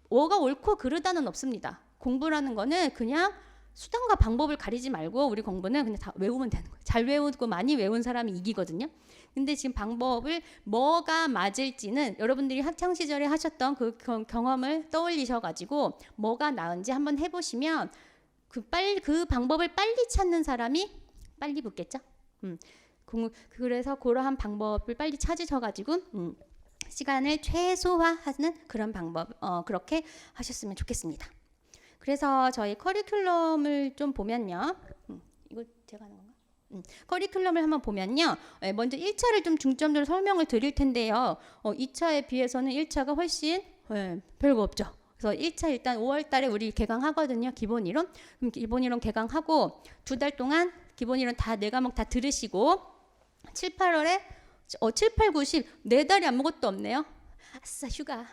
뭐가 옳고 그르다는 없습니다. 공부라는 거는 그냥 수단과 방법을 가리지 말고 우리 공부는 그냥 다 외우면 되는 거예요. 잘 외우고 많이 외운 사람이 이기거든요. 근데 지금 방법을 뭐가 맞을지는 여러분들이 학창 시절에 하셨던 그 경험을 떠올리셔가지고 뭐가 나은지 한번 해보시면 그 방법을 빨리 찾는 사람이 빨리 붙겠죠. 그래서 그러한 방법을 빨리 찾으셔가지고 시간을 최소화하는 그런 방법 그렇게 하셨으면 좋겠습니다. 그래서 저희 커리큘럼을 좀 보면요. 이거 제가 하는 건가? 커리큘럼을 한번 보면요. 먼저 1차를 좀 중점적으로 설명을 드릴 텐데요. 2차에 비해서는 1차가 훨씬 별거 없죠. 그래서 1차 일단 5월 달에 우리 개강하거든요. 기본 이론. 그럼 기본 이론 개강하고 2달 동안 기본 이론 다 4과목 다 들으시고 7, 8월에 7, 8, 9, 10 4달이 아무것도 없네요. 아싸 휴가.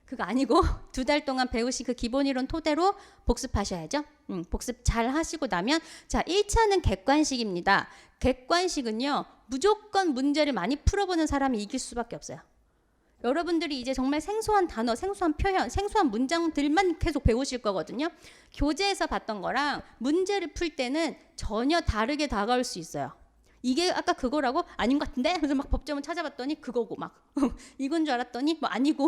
그거 아니고 2달 동안 배우신 그 기본 이론 토대로 복습하셔야죠. 복습 잘 하시고 나면 자 1차는 객관식입니다. 객관식은요 무조건 문제를 많이 풀어보는 사람이 이길 수밖에 없어요. 여러분들이 이제 정말 생소한 단어, 생소한 표현, 생소한 문장들만 계속 배우실 거거든요. 교재에서 봤던 거랑 문제를 풀 때는 전혀 다르게 다가올 수 있어요. 이게 아까 그거라고 아닌 것 같은데? 그래서 막 법정을 찾아봤더니 그거고 막 이건 줄 알았더니 뭐 아니고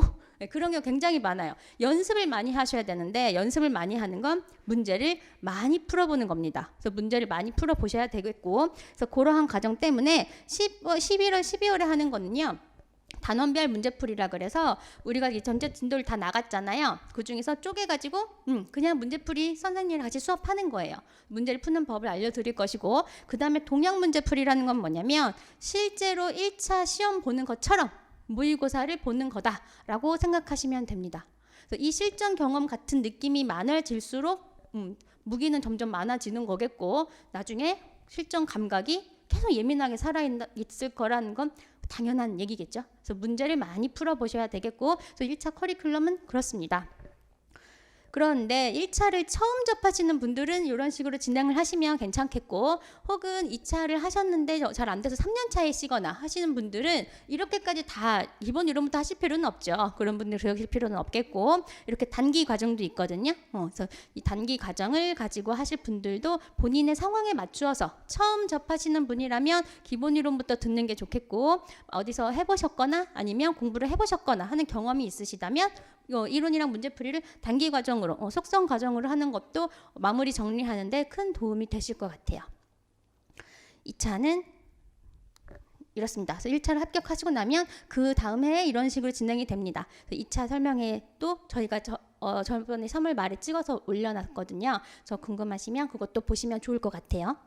그런 경우 굉장히 많아요. 연습을 많이 하셔야 되는데 연습을 많이 하는 건 문제를 많이 풀어보는 겁니다. 그래서 문제를 많이 풀어보셔야 되겠고 그래서 그러한 과정 때문에 11월, 12월에 하는 거는요. 단원별 문제풀이라 그래서 우리가 이 전체 진도를 다 나갔잖아요. 그 중에서 쪼개가지고 그냥 문제풀이 선생님이랑 같이 수업하는 거예요. 문제를 푸는 법을 알려드릴 것이고 그 다음에 동양 문제풀이라는 건 뭐냐면 실제로 1차 시험 보는 것처럼 모의고사를 보는 거다라고 생각하시면 됩니다. 그래서 이 실전 경험 같은 느낌이 많아질수록 무기는 점점 많아지는 거겠고 나중에 실전 감각이 계속 예민하게 살아있을 거라는 건 당연한 얘기겠죠. 그래서 문제를 많이 풀어보셔야 되겠고 그래서 1차 커리큘럼은 그렇습니다. 그런데 1차를 처음 접하시는 분들은 이런 식으로 진행을 하시면 괜찮겠고 혹은 2차를 하셨는데 잘 안 돼서 3년차이시거나 하시는 분들은 이렇게까지 다 기본 이론부터 하실 필요는 없죠. 그런 분들 그러실 필요는 없겠고 이렇게 단기 과정도 있거든요. 그래서 이 단기 과정을 가지고 하실 분들도 본인의 상황에 맞추어서 처음 접하시는 분이라면 기본 이론부터 듣는 게 좋겠고 어디서 해보셨거나 아니면 공부를 해보셨거나 하는 경험이 있으시다면 이론이랑 문제풀이를 단기 과정으로 속성 과정으로 하는 것도 마무리 정리하는데 큰 도움이 되실 것 같아요. 2차는 이렇습니다. 그래서 1차를 합격하시고 나면 그 다음 해에 이런 식으로 진행이 됩니다. 2차 설명회 또 저희가 저번에 3월 말에 찍어서 올려놨거든요. 저 궁금하시면 그것도 보시면 좋을 것 같아요.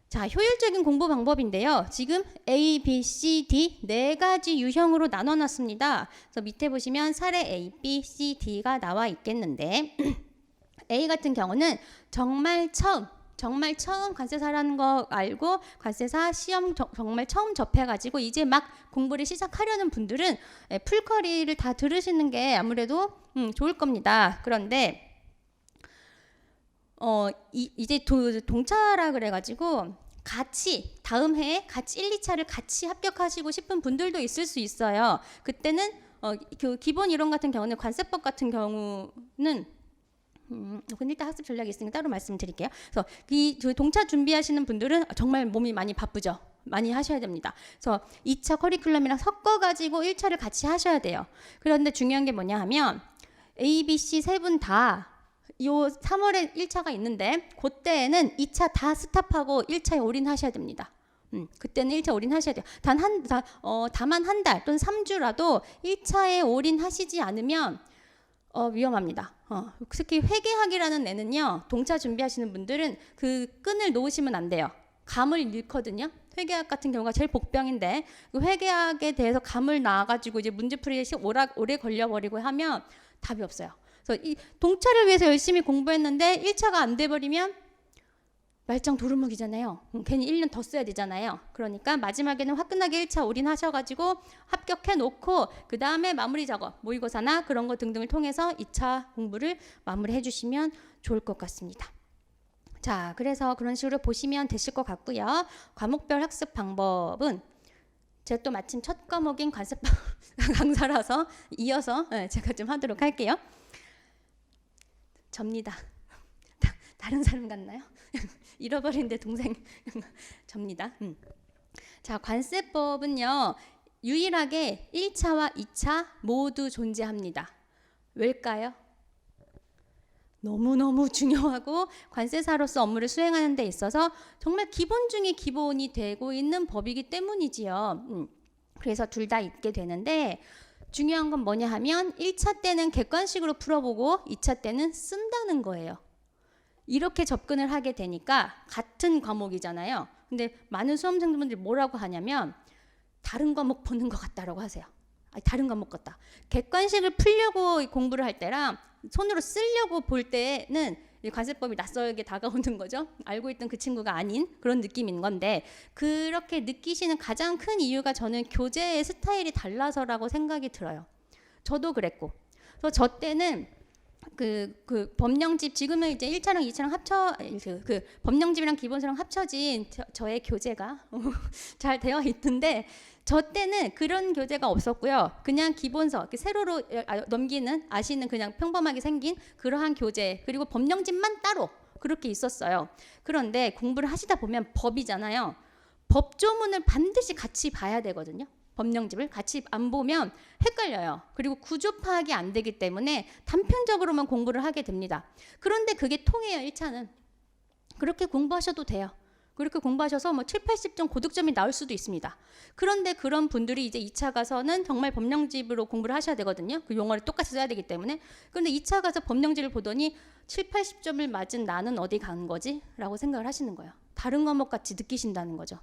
자, 효율적인 공부 방법인데요. 지금 A, B, C, D 4가지 유형으로 나눠놨습니다. 그래서 밑에 보시면 사례 A, B, C, D가 나와 있겠는데 A 같은 경우는 정말 처음 관세사라는 거 알고 관세사 시험 정말 처음 접해가지고 이제 막 공부를 시작하려는 분들은 풀커리를 다 들으시는 게 아무래도 좋을 겁니다. 그런데 이제 동차라 그래가지고 같이 다음 해에 같이 1, 2차를 같이 합격하시고 싶은 분들도 있을 수 있어요. 그때는 그 기본 이론 같은 경우는 관세법 같은 경우는 근데 일단 학습 전략이 있으니까 따로 말씀드릴게요. 그래서 이 동차 준비하시는 분들은 정말 몸이 많이 바쁘죠. 많이 하셔야 됩니다. 그래서 2차 커리큘럼이랑 섞어가지고 1차를 같이 하셔야 돼요. 그런데 중요한 게 뭐냐 하면 A, B, C 세 분 다 요 3월에 1차가 있는데 그때는 2차 다 스탑하고 1차에 올인하셔야 됩니다. 그때는 1차 올인하셔야 돼요. 다만 한 달 또는 3주라도 1차에 올인하시지 않으면 위험합니다. 특히 회계학이라는 애는요. 동차 준비하시는 분들은 그 끈을 놓으시면 안 돼요. 감을 잃거든요. 회계학 같은 경우가 제일 복병인데 그 회계학에 대해서 감을 놔가지고 이제 문제풀이에 오래 걸려버리고 하면 답이 없어요. 그래서 이 동차를 위해서 열심히 공부했는데 1차가 안 돼버리면 말짱 도루묵이잖아요. 괜히 1년 더 써야 되잖아요. 그러니까 마지막에는 화끈하게 1차 올인하셔가지고 합격해 놓고 그 다음에 마무리 작업, 모의고사나 그런 거 등등을 통해서 2차 공부를 마무리해 주시면 좋을 것 같습니다. 자, 그래서 그런 식으로 보시면 되실 것 같고요. 과목별 학습 방법은 제가 또 마침 첫 과목인 관세법 강사라서 이어서 제가 좀 하도록 할게요. 접니다. 다른 사람 같나요? 잃어버린데 동생 접니다. 자, 관세법은요. 유일하게 1차와 2차 모두 존재합니다. 왜일까요? 너무너무 중요하고 관세사로서 업무를 수행하는 데 있어서 정말 기본 중에 기본이 되고 있는 법이기 때문이지요. 그래서 둘 다 있게 되는데 중요한 건 뭐냐 하면 1차 때는 객관식으로 풀어보고 2차 때는 쓴다는 거예요. 이렇게 접근을 하게 되니까 같은 과목이잖아요. 근데 많은 수험생분들이 뭐라고 하냐면 다른 과목 보는 것 같다라고 하세요. 아니, 다른 과목 같다. 객관식을 풀려고 공부를 할 때랑 손으로 쓰려고 볼 때는 관세법이 낯설게 다가오는 거죠. 알고 있던 그 친구가 아닌 그런 느낌인 건데 그렇게 느끼시는 가장 큰 이유가 저는 교재의 스타일이 달라서라고 생각이 들어요. 저도 그랬고. 그래서 저 때는 그 법령집 지금은 이제 1차랑 2차랑 합쳐 그 법령집이랑 기본서랑 합쳐진 저의 교재가 잘 되어 있던데 저 때는 그런 교재가 없었고요. 그냥 기본서 세로로 넘기는 아시는 그냥 평범하게 생긴 그러한 교재 그리고 법령집만 따로 그렇게 있었어요. 그런데 공부를 하시다 보면 법이잖아요. 법조문을 반드시 같이 봐야 되거든요. 법령집을 같이 안 보면 헷갈려요. 그리고 구조 파악이 안 되기 때문에 단편적으로만 공부를 하게 됩니다. 그런데 그게 통해요. 1차는. 그렇게 공부하셔도 돼요. 그렇게 공부하셔서 뭐 7, 80점 고득점이 나올 수도 있습니다. 그런데 그런 분들이 이제 2차 가서는 정말 법령집으로 공부를 하셔야 되거든요. 그 용어를 똑같이 써야 되기 때문에. 그런데 2차 가서 법령집을 보더니 7, 80점을 맞은 나는 어디 간 거지? 라고 생각을 하시는 거예요. 다른 과목 같이 느끼신다는 거죠.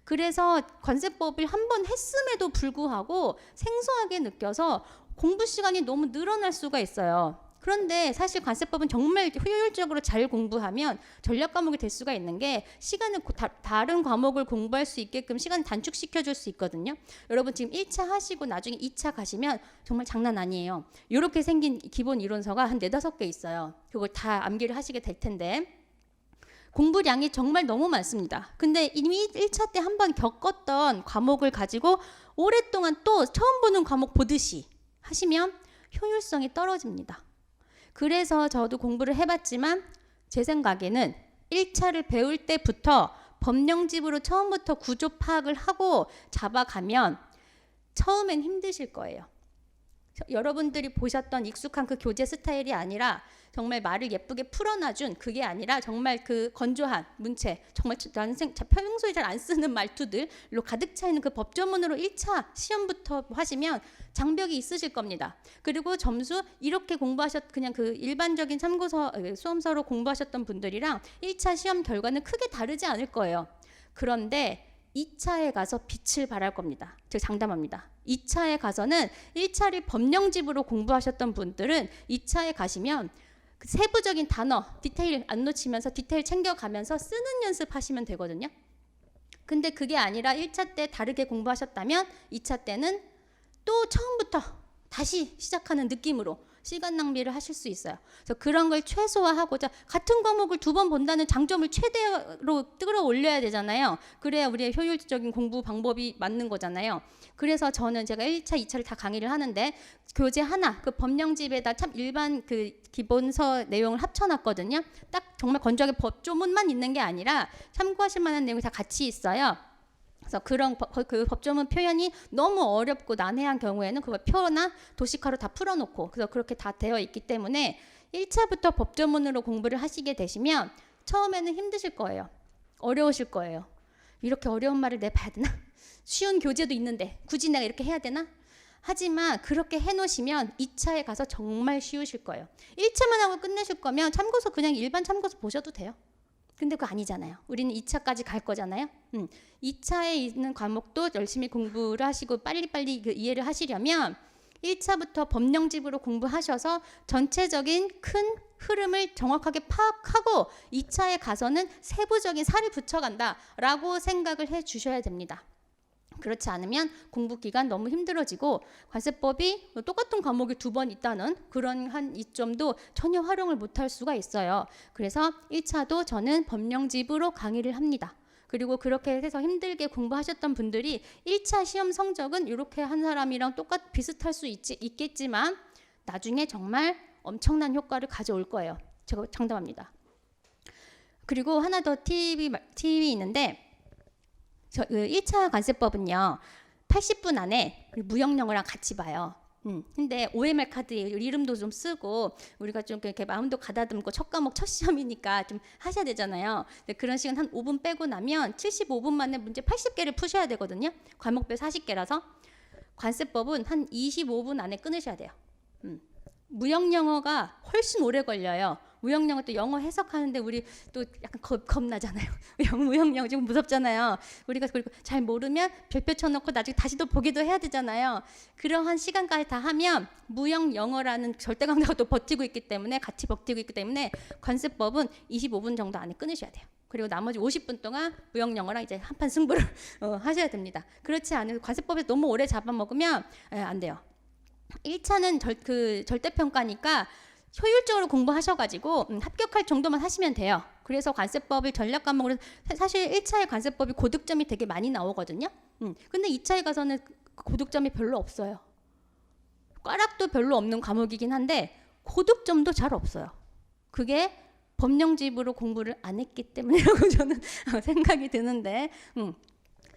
그래서 관세법을 한 번 했음에도 불구하고 생소하게 느껴서 공부 시간이 너무 늘어날 수가 있어요. 그런데 사실 관세법은 정말 효율적으로 잘 공부하면 전략 과목이 될 수가 있는 게 시간을 다른 과목을 공부할 수 있게끔 시간 단축시켜 줄 수 있거든요. 여러분 지금 1차 하시고 나중에 2차 가시면 정말 장난 아니에요. 이렇게 생긴 기본 이론서가 한 4-5개 있어요. 그걸 다 암기를 하시게 될 텐데 공부량이 정말 너무 많습니다. 근데 이미 1차 때 한번 겪었던 과목을 가지고 오랫동안 또 처음 보는 과목 보듯이 하시면 효율성이 떨어집니다. 그래서 저도 공부를 해봤지만 제 생각에는 1차를 배울 때부터 법령집으로 처음부터 구조 파악을 하고 잡아가면 처음엔 힘드실 거예요. 여러분들이 보셨던 익숙한 그 교재 스타일이 아니라 정말 말을 예쁘게 풀어놔준 그게 아니라 정말 그 건조한 문체 정말 평소에 잘 안 쓰는 말투들로 가득 차 있는 그 법조문으로 1차 시험부터 하시면 장벽이 있으실 겁니다. 그리고 점수 이렇게 그냥 그 일반적인 참고서 수험서로 공부하셨던 분들이랑 1차 시험 결과는 크게 다르지 않을 거예요. 그런데 2차에 가서 빛을 발할 겁니다. 제가 장담합니다. 2차에 가서는 1차를 법령집으로 공부하셨던 분들은 2차에 가시면 그 세부적인 단어, 디테일 안 놓치면서 디테일 챙겨가면서 쓰는 연습하시면 되거든요. 근데 그게 아니라 1차 때 다르게 공부하셨다면 2차 때는 또 처음부터 다시 시작하는 느낌으로 시간 낭비를 하실 수 있어요. 그래서 그런 걸 최소화하고자 같은 과목을 2번 본다는 장점을 최대로 끌어올려야 되잖아요. 그래야 우리의 효율적인 공부 방법이 맞는 거잖아요. 그래서 저는 제가 1차, 2차를 다 강의를 하는데 교재 하나, 그 법령집에다 참 일반 그 기본서 내용을 합쳐놨거든요. 딱 정말 건조하게 법조문만 있는 게 아니라 참고하실 만한 내용이 다 같이 있어요. 그래서 그 법조문 표현이 너무 어렵고 난해한 경우에는 그걸 표나 도식화로 다 풀어놓고 그래서 그렇게 다 되어 있기 때문에 1차부터 법조문으로 공부를 하시게 되시면 처음에는 힘드실 거예요. 어려우실 거예요. 이렇게 어려운 말을 내봐야 되나? 쉬운 교재도 있는데 굳이 내가 이렇게 해야 되나? 하지만 그렇게 해놓으시면 2차에 가서 정말 쉬우실 거예요. 1차만 하고 끝내실 거면 참고서 그냥 일반 참고서 보셔도 돼요. 근데 그거 아니잖아요. 우리는 2차까지 갈 거잖아요. 2차에 있는 과목도 열심히 공부를 하시고 빨리빨리 그 이해를 하시려면 1차부터 법령집으로 공부하셔서 전체적인 큰 흐름을 정확하게 파악하고 2차에 가서는 세부적인 살을 붙여간다라고 생각을 해 주셔야 됩니다. 그렇지 않으면 공부 기간 너무 힘들어지고 관세법이 똑같은 과목이 2번 있다는 그런 한 이점도 전혀 활용을 못할 수가 있어요. 그래서 1차도 저는 법령집으로 강의를 합니다. 그리고 그렇게 해서 힘들게 공부하셨던 분들이 1차 시험 성적은 이렇게 한 사람이랑 비슷할 수 있겠지만 나중에 정말 엄청난 효과를 가져올 거예요. 제가 장담합니다. 그리고 하나 더 팁이 있는데 1차 관세법은요 80분 안에 무형영어랑 같이 봐요. 근데 OMR 카드 이름도 좀 쓰고 우리가 좀 이렇게 마음도 가다듬고 첫 과목 첫 시험이니까 좀 하셔야 되잖아요. 그런 시간 한 5분 빼고 나면 75분 만에 문제 80개를 푸셔야 되거든요. 과목별 40개라서 관세법은 한 25분 안에 끊으셔야 돼요. 무형영어가 훨씬 오래 걸려요. 무형영어 또 영어 해석하는데 우리 또 약간 겁나잖아요. 무형영어 좀 무섭잖아요. 우리가 그리고 잘 모르면 별표 쳐놓고 나중에 다시 또 보기도 해야 되잖아요. 그러한 시간까지 다 하면 무형영어라는 절대 강도가 또 버티고 있기 때문에 같이 버티고 있기 때문에 관세법은 25분 정도 안에 끊으셔야 돼요. 그리고 나머지 50분 동안 무형영어랑 이제 한판 승부를 하셔야 됩니다. 그렇지 않으면 관세법에서 너무 오래 잡아먹으면 안 돼요. 1차는 절대평가니까 효율적으로 공부하셔가지고 합격할 정도만 하시면 돼요. 그래서 관세법을 전략 과목으로 사실 1차의 관세법이 고득점이 되게 많이 나오거든요. 근데 2차에 가서는 고득점이 별로 없어요. 꽈락도 별로 없는 과목이긴 한데 고득점도 잘 없어요. 그게 법령집으로 공부를 안 했기 때문이라고 저는 생각이 드는데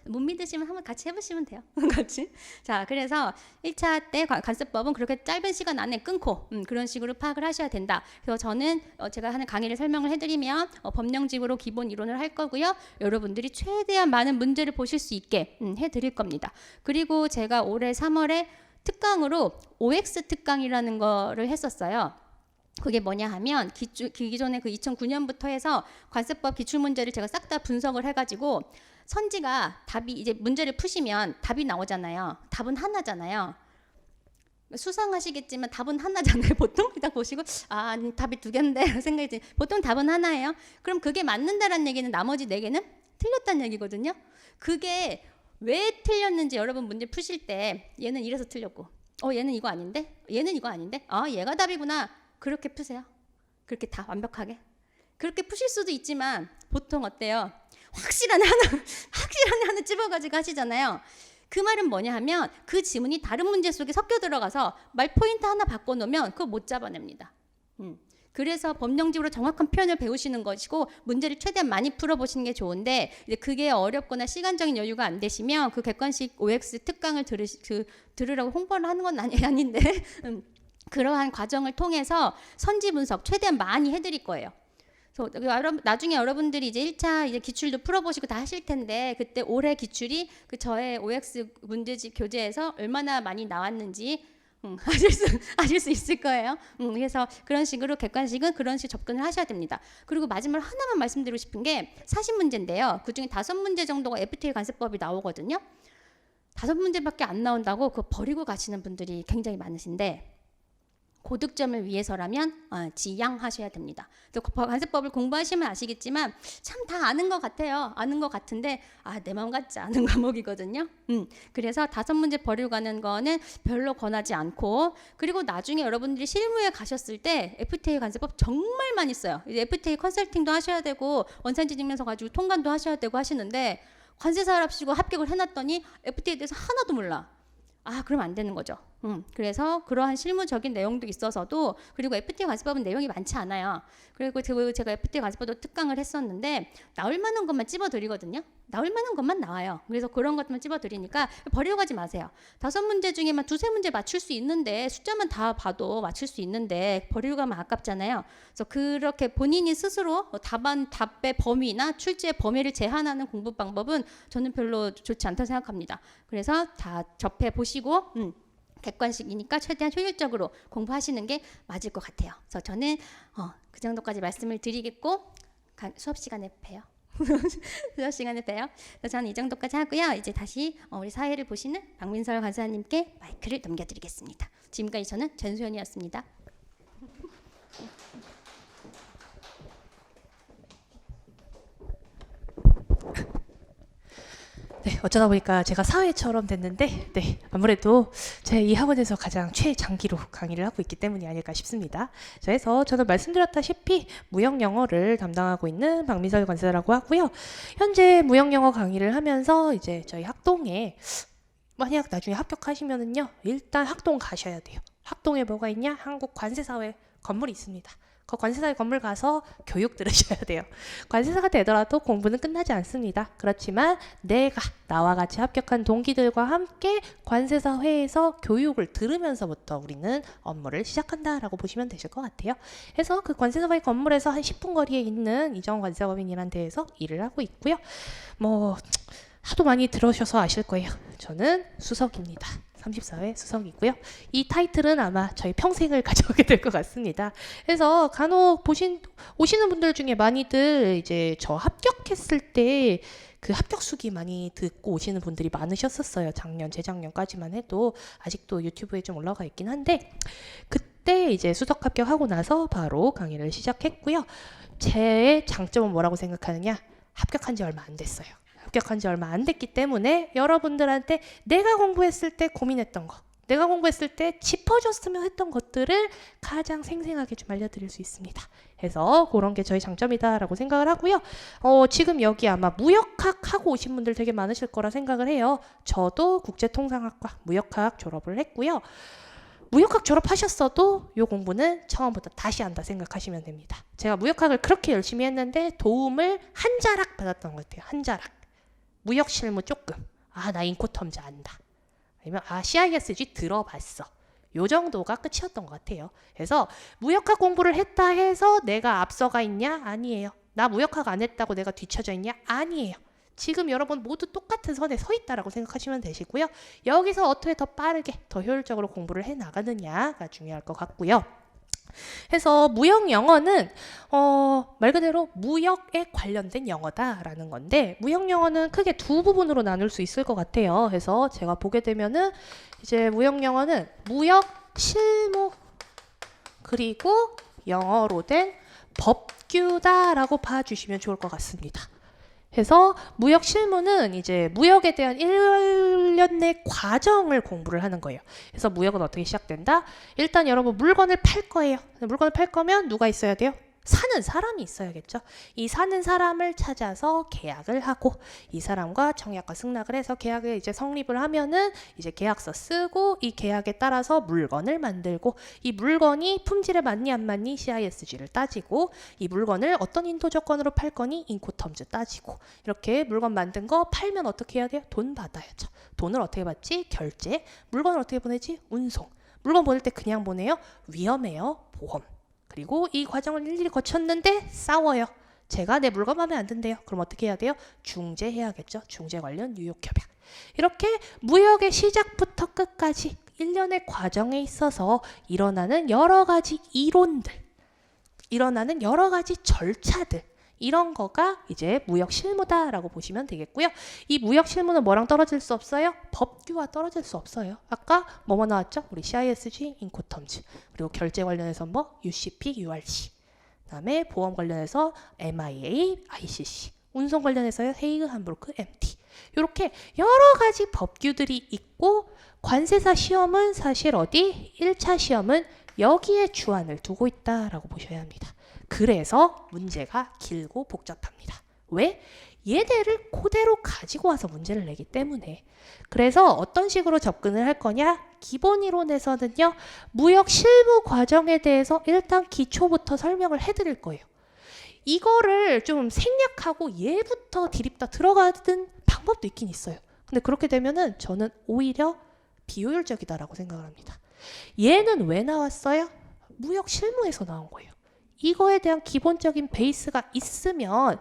못 믿으시면 한번 같이 해보시면 돼요. 같이. 자, 그래서 1차 때 관세법은 그렇게 짧은 시간 안에 끊고 그런 식으로 파악을 하셔야 된다. 그래서 저는 제가 하는 강의를 설명을 해드리면 법령집으로 기본 이론을 할 거고요. 여러분들이 최대한 많은 문제를 보실 수 있게 해드릴 겁니다. 그리고 제가 올해 3월에 특강으로 OX 특강이라는 거를 했었어요. 그게 뭐냐 하면 기존에 그 2009년부터 해서 관세법 기출문제를 제가 싹 다 분석을 해가지고 선지가 답이 이제 문제를 푸시면 답이 나오잖아요. 답은 하나잖아요. 수상하시겠지만 답은 하나잖아요. 보통 딱 보시고 답이 2개인데 생각이 드니 보통 답은 하나예요. 그럼 그게 맞는다라는 얘기는 나머지 4개는 틀렸다는 얘기거든요. 그게 왜 틀렸는지 여러분 문제 푸실 때 얘는 이래서 틀렸고 얘는 이거 아닌데 얘는 이거 아닌데 얘가 답이구나. 그렇게 푸세요. 그렇게 다 완벽하게. 그렇게 푸실 수도 있지만 보통 어때요? 확실한 하나 집어가지고 하시잖아요. 그 말은 뭐냐 하면 그 지문이 다른 문제 속에 섞여 들어가서 말 포인트 하나 바꿔놓으면 그거 못 잡아냅니다. 그래서 법령집으로 정확한 표현을 배우시는 것이고 문제를 최대한 많이 풀어보시는 게 좋은데 이제 그게 어렵거나 시간적인 여유가 안 되시면 그 객관식 OX 특강을 들으라고 홍보를 하는 건 아닌데 그러한 과정을 통해서 선지 분석 최대한 많이 해드릴 거예요. 그래서 나중에 여러분들이 이제 1차 이제 기출도 풀어보시고 다 하실 텐데 그때 올해 기출이 저의 OX 문제집 교재에서 얼마나 많이 나왔는지 아실 수 있을 거예요. 그래서 그런 식으로 객관식은 그런 식으로 접근을 하셔야 됩니다. 그리고 마지막으로 하나만 말씀드리고 싶은 게 40문제인데요. 그중에 5문제 정도가 FTA 관세법이 나오거든요. 5문제밖에 안 나온다고 그거 버리고 가시는 분들이 굉장히 많으신데 고득점을 위해서라면 지양하셔야 됩니다. 관세법을 공부하시면 아시겠지만 참 다 아는 것 같아요. 아는 것 같은데 내 마음 같지 않은 과목이거든요. 그래서 5문제 버리고 가는 거는 별로 권하지 않고 그리고 나중에 여러분들이 실무에 가셨을 때 FTA 관세법 정말 많이 써요. 이제 FTA 컨설팅도 하셔야 되고 원산지 증명서 가지고 통관도 하셔야 되고 하시는데 관세사랍시고 합격을 해놨더니 FTA에 대해서 하나도 몰라. 그럼 안 되는 거죠. 그래서 그러한 실무적인 내용도 있어서도 그리고 FTA 관세법은 내용이 많지 않아요. 그리고 제가 FTA 관세법도 특강을 했었는데 나올 만한 것만 찝어드리거든요. 나올 만한 것만 나와요. 그래서 그런 것만 찝어드리니까 버리고 가지 마세요. 5문제 중에만 2-3문제 맞출 수 있는데 숫자만 다 봐도 맞출 수 있는데 버리고 가면 아깝잖아요. 그래서 그렇게 본인이 스스로 답의 범위나 출제의 범위를 제한하는 공부 방법은 저는 별로 좋지 않다고 생각합니다. 그래서 다 접해 보시고 객관식이니까 최대한 효율적으로 공부하시는 게 맞을 것 같아요. 그래서 저는 그 정도까지 말씀을 드리겠고 수업 시간에 봬요. 수업 시간에 봬요. 그래서 저는 이 정도까지 하고요. 이제 다시 우리 사회를 보시는 박민설 간사님께 마이크를 넘겨드리겠습니다. 지금까지 저는 전소연이었습니다. 네, 어쩌다 보니까 제가 사회처럼 됐는데, 네, 아무래도 제 이 학원에서 가장 최장기로 강의를 하고 있기 때문이 아닐까 싶습니다. 그래서 저는 말씀드렸다시피 무역영어를 담당하고 있는 박민설 관사라고 하고요. 현재 무역영어 강의를 하면서 이제 저희 학동에 만약 나중에 합격하시면은요, 일단 학동 가셔야 돼요. 학동에 뭐가 있냐? 한국관세사회 건물이 있습니다. 그 관세사의 건물 가서 교육 들으셔야 돼요. 관세사가 되더라도 공부는 끝나지 않습니다. 그렇지만 내가 나와 같이 합격한 동기들과 함께 관세사 회에서 교육을 들으면서부터 우리는 업무를 시작한다라고 보시면 되실 것 같아요. 그래서 그 관세사의 건물에서 한 10분 거리에 있는 이정관세법인이라는 데에서 일을 하고 있고요. 뭐 하도 많이 들으셔서 아실 거예요. 저는 수석입니다. 34회 수석이고요. 이 타이틀은 아마 저희 평생을 가져오게 될 것 같습니다. 그래서 간혹 오시는 분들 중에 많이들 이제 저 합격했을 때 그 합격 수기 많이 듣고 오시는 분들이 많으셨었어요. 작년, 재작년까지만 해도 아직도 유튜브에 좀 올라가 있긴 한데 그때 이제 수석 합격하고 나서 바로 강의를 시작했고요. 제 장점은 뭐라고 생각하느냐? 합격한 지 얼마 안 됐어요. 합격한 지 얼마 안 됐기 때문에 여러분들한테 내가 공부했을 때 고민했던 거, 내가 공부했을 때 짚어줬으면 했던 것들을 가장 생생하게 좀 알려드릴 수 있습니다. 그래서 그런 게 저희 장점이다라고 생각을 하고요. 지금 여기 아마 무역학 하고 오신 분들 되게 많으실 거라 생각을 해요. 저도 국제통상학과 무역학 졸업을 했고요. 무역학 졸업하셨어도 이 공부는 처음부터 다시 한다 생각하시면 됩니다. 제가 무역학을 그렇게 열심히 했는데 도움을 한 자락 받았던 것 같아요. 한 자락. 무역 실무 조금. 나 인코텀즈 안다. 아니면 CISG 들어봤어. 요 정도가 끝이었던 것 같아요. 그래서 무역학 공부를 했다 해서 내가 앞서가 있냐? 아니에요. 나 무역학 안 했다고 내가 뒤처져 있냐? 아니에요. 지금 여러분 모두 똑같은 선에 서 있다라고 생각하시면 되시고요. 여기서 어떻게 더 빠르게, 더 효율적으로 공부를 해 나가느냐가 중요할 것 같고요. 해서 무역 영어는 말 그대로 무역에 관련된 영어다라는 건데 무역 영어는 크게 두 부분으로 나눌 수 있을 것 같아요. 그래서 제가 보게 되면은 이제 무역 영어는 무역 실무 그리고 영어로 된 법규다라고 봐주시면 좋을 것 같습니다. 그래서 무역 실무는 이제 무역에 대한 1년 내 과정을 공부를 하는 거예요. 그래서 무역은 어떻게 시작된다? 일단 여러분 물건을 팔 거예요. 물건을 팔 거면 누가 있어야 돼요? 사는 사람이 있어야겠죠. 이 사는 사람을 찾아서 계약을 하고 이 사람과 청약과 승낙을 해서 계약을 이제 성립을 하면은 이제 계약서 쓰고 이 계약에 따라서 물건을 만들고 이 물건이 품질에 맞니 안 맞니 CISG를 따지고 이 물건을 어떤 인도 조건으로 팔 거니 인코텀즈 따지고 이렇게 물건 만든 거 팔면 어떻게 해야 돼요? 돈 받아야죠. 돈을 어떻게 받지? 결제. 물건을 어떻게 보내지? 운송. 물건 보낼 때 그냥 보내요? 위험해요. 보험. 그리고 이 과정을 일일이 거쳤는데 싸워요. 제가 내 물건 마음에 안 든대요. 그럼 어떻게 해야 돼요? 중재해야겠죠. 중재 관련 뉴욕협약. 이렇게 무역의 시작부터 끝까지 일련의 과정에 있어서 일어나는 여러 가지 이론들, 일어나는 여러 가지 절차들 이런 거가 이제 무역 실무다라고 보시면 되겠고요. 이 무역 실무는 뭐랑 떨어질 수 없어요? 법규와 떨어질 수 없어요. 아까 뭐뭐 나왔죠? 우리 CISG, 인코텀즈. 그리고 결제 관련해서 뭐 UCP, URC. 그다음에 보험 관련해서 MIA, ICC. 운송 관련해서요. 헤이그, 함부르크, MT. 이렇게 여러 가지 법규들이 있고 관세사 시험은 사실 어디? 1차 시험은 여기에 주안을 두고 있다라고 보셔야 합니다. 그래서 문제가 길고 복잡합니다. 왜? 얘네를 그대로 가지고 와서 문제를 내기 때문에. 그래서 어떤 식으로 접근을 할 거냐? 기본 이론에서는요. 무역 실무 과정에 대해서 일단 기초부터 설명을 해드릴 거예요. 이거를 좀 생략하고 얘부터 디립다 들어가는 방법도 있긴 있어요. 근데 그렇게 되면은 저는 오히려 비효율적이다라고 생각을 합니다. 얘는 왜 나왔어요? 무역 실무에서 나온 거예요. 이거에 대한 기본적인 베이스가 있으면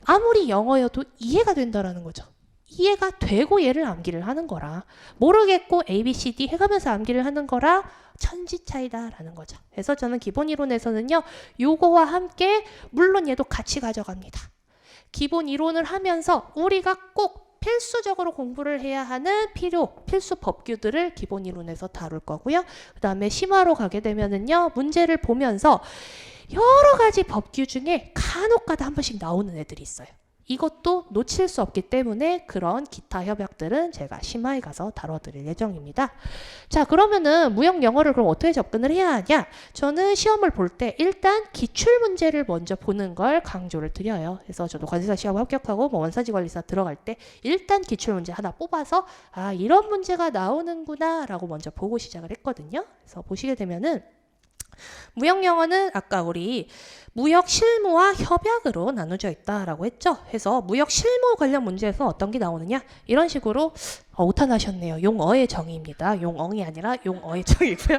아무리 영어여도 이해가 된다라는 거죠. 이해가 되고 얘를 암기를 하는 거라 모르겠고 A, B, C, D 해가면서 암기를 하는 거라 천지 차이다라는 거죠. 그래서 저는 기본 이론에서는요. 요거와 함께 물론 얘도 같이 가져갑니다. 기본 이론을 하면서 우리가 꼭 필수적으로 공부를 해야 하는 필수 법규들을 기본 이론에서 다룰 거고요. 그 다음에 심화로 가게 되면은요, 문제를 보면서 여러 가지 법규 중에 간혹가다 한 번씩 나오는 애들이 있어요. 이것도 놓칠 수 없기 때문에 그런 기타 협약들은 제가 심화에 가서 다뤄드릴 예정입니다. 자, 그러면은 무역 영어를 그럼 어떻게 접근을 해야 하냐? 저는 시험을 볼 때 일단 기출 문제를 먼저 보는 걸 강조를 드려요. 그래서 저도 관세사 시험 합격하고 뭐 원사지관리사 들어갈 때 일단 기출 문제 하나 뽑아서 아, 이런 문제가 나오는구나 라고 먼저 보고 시작을 했거든요. 그래서 보시게 되면은 무역 영어는 아까 우리 무역 실무와 협약으로 나눠져 있다라고 했죠. 그래서 무역 실무 관련 문제에서 어떤 게 나오느냐? 이런 식으로 오탄하셨네요. 용어의 정의입니다. 용엉이 아니라 용어의 정의고요.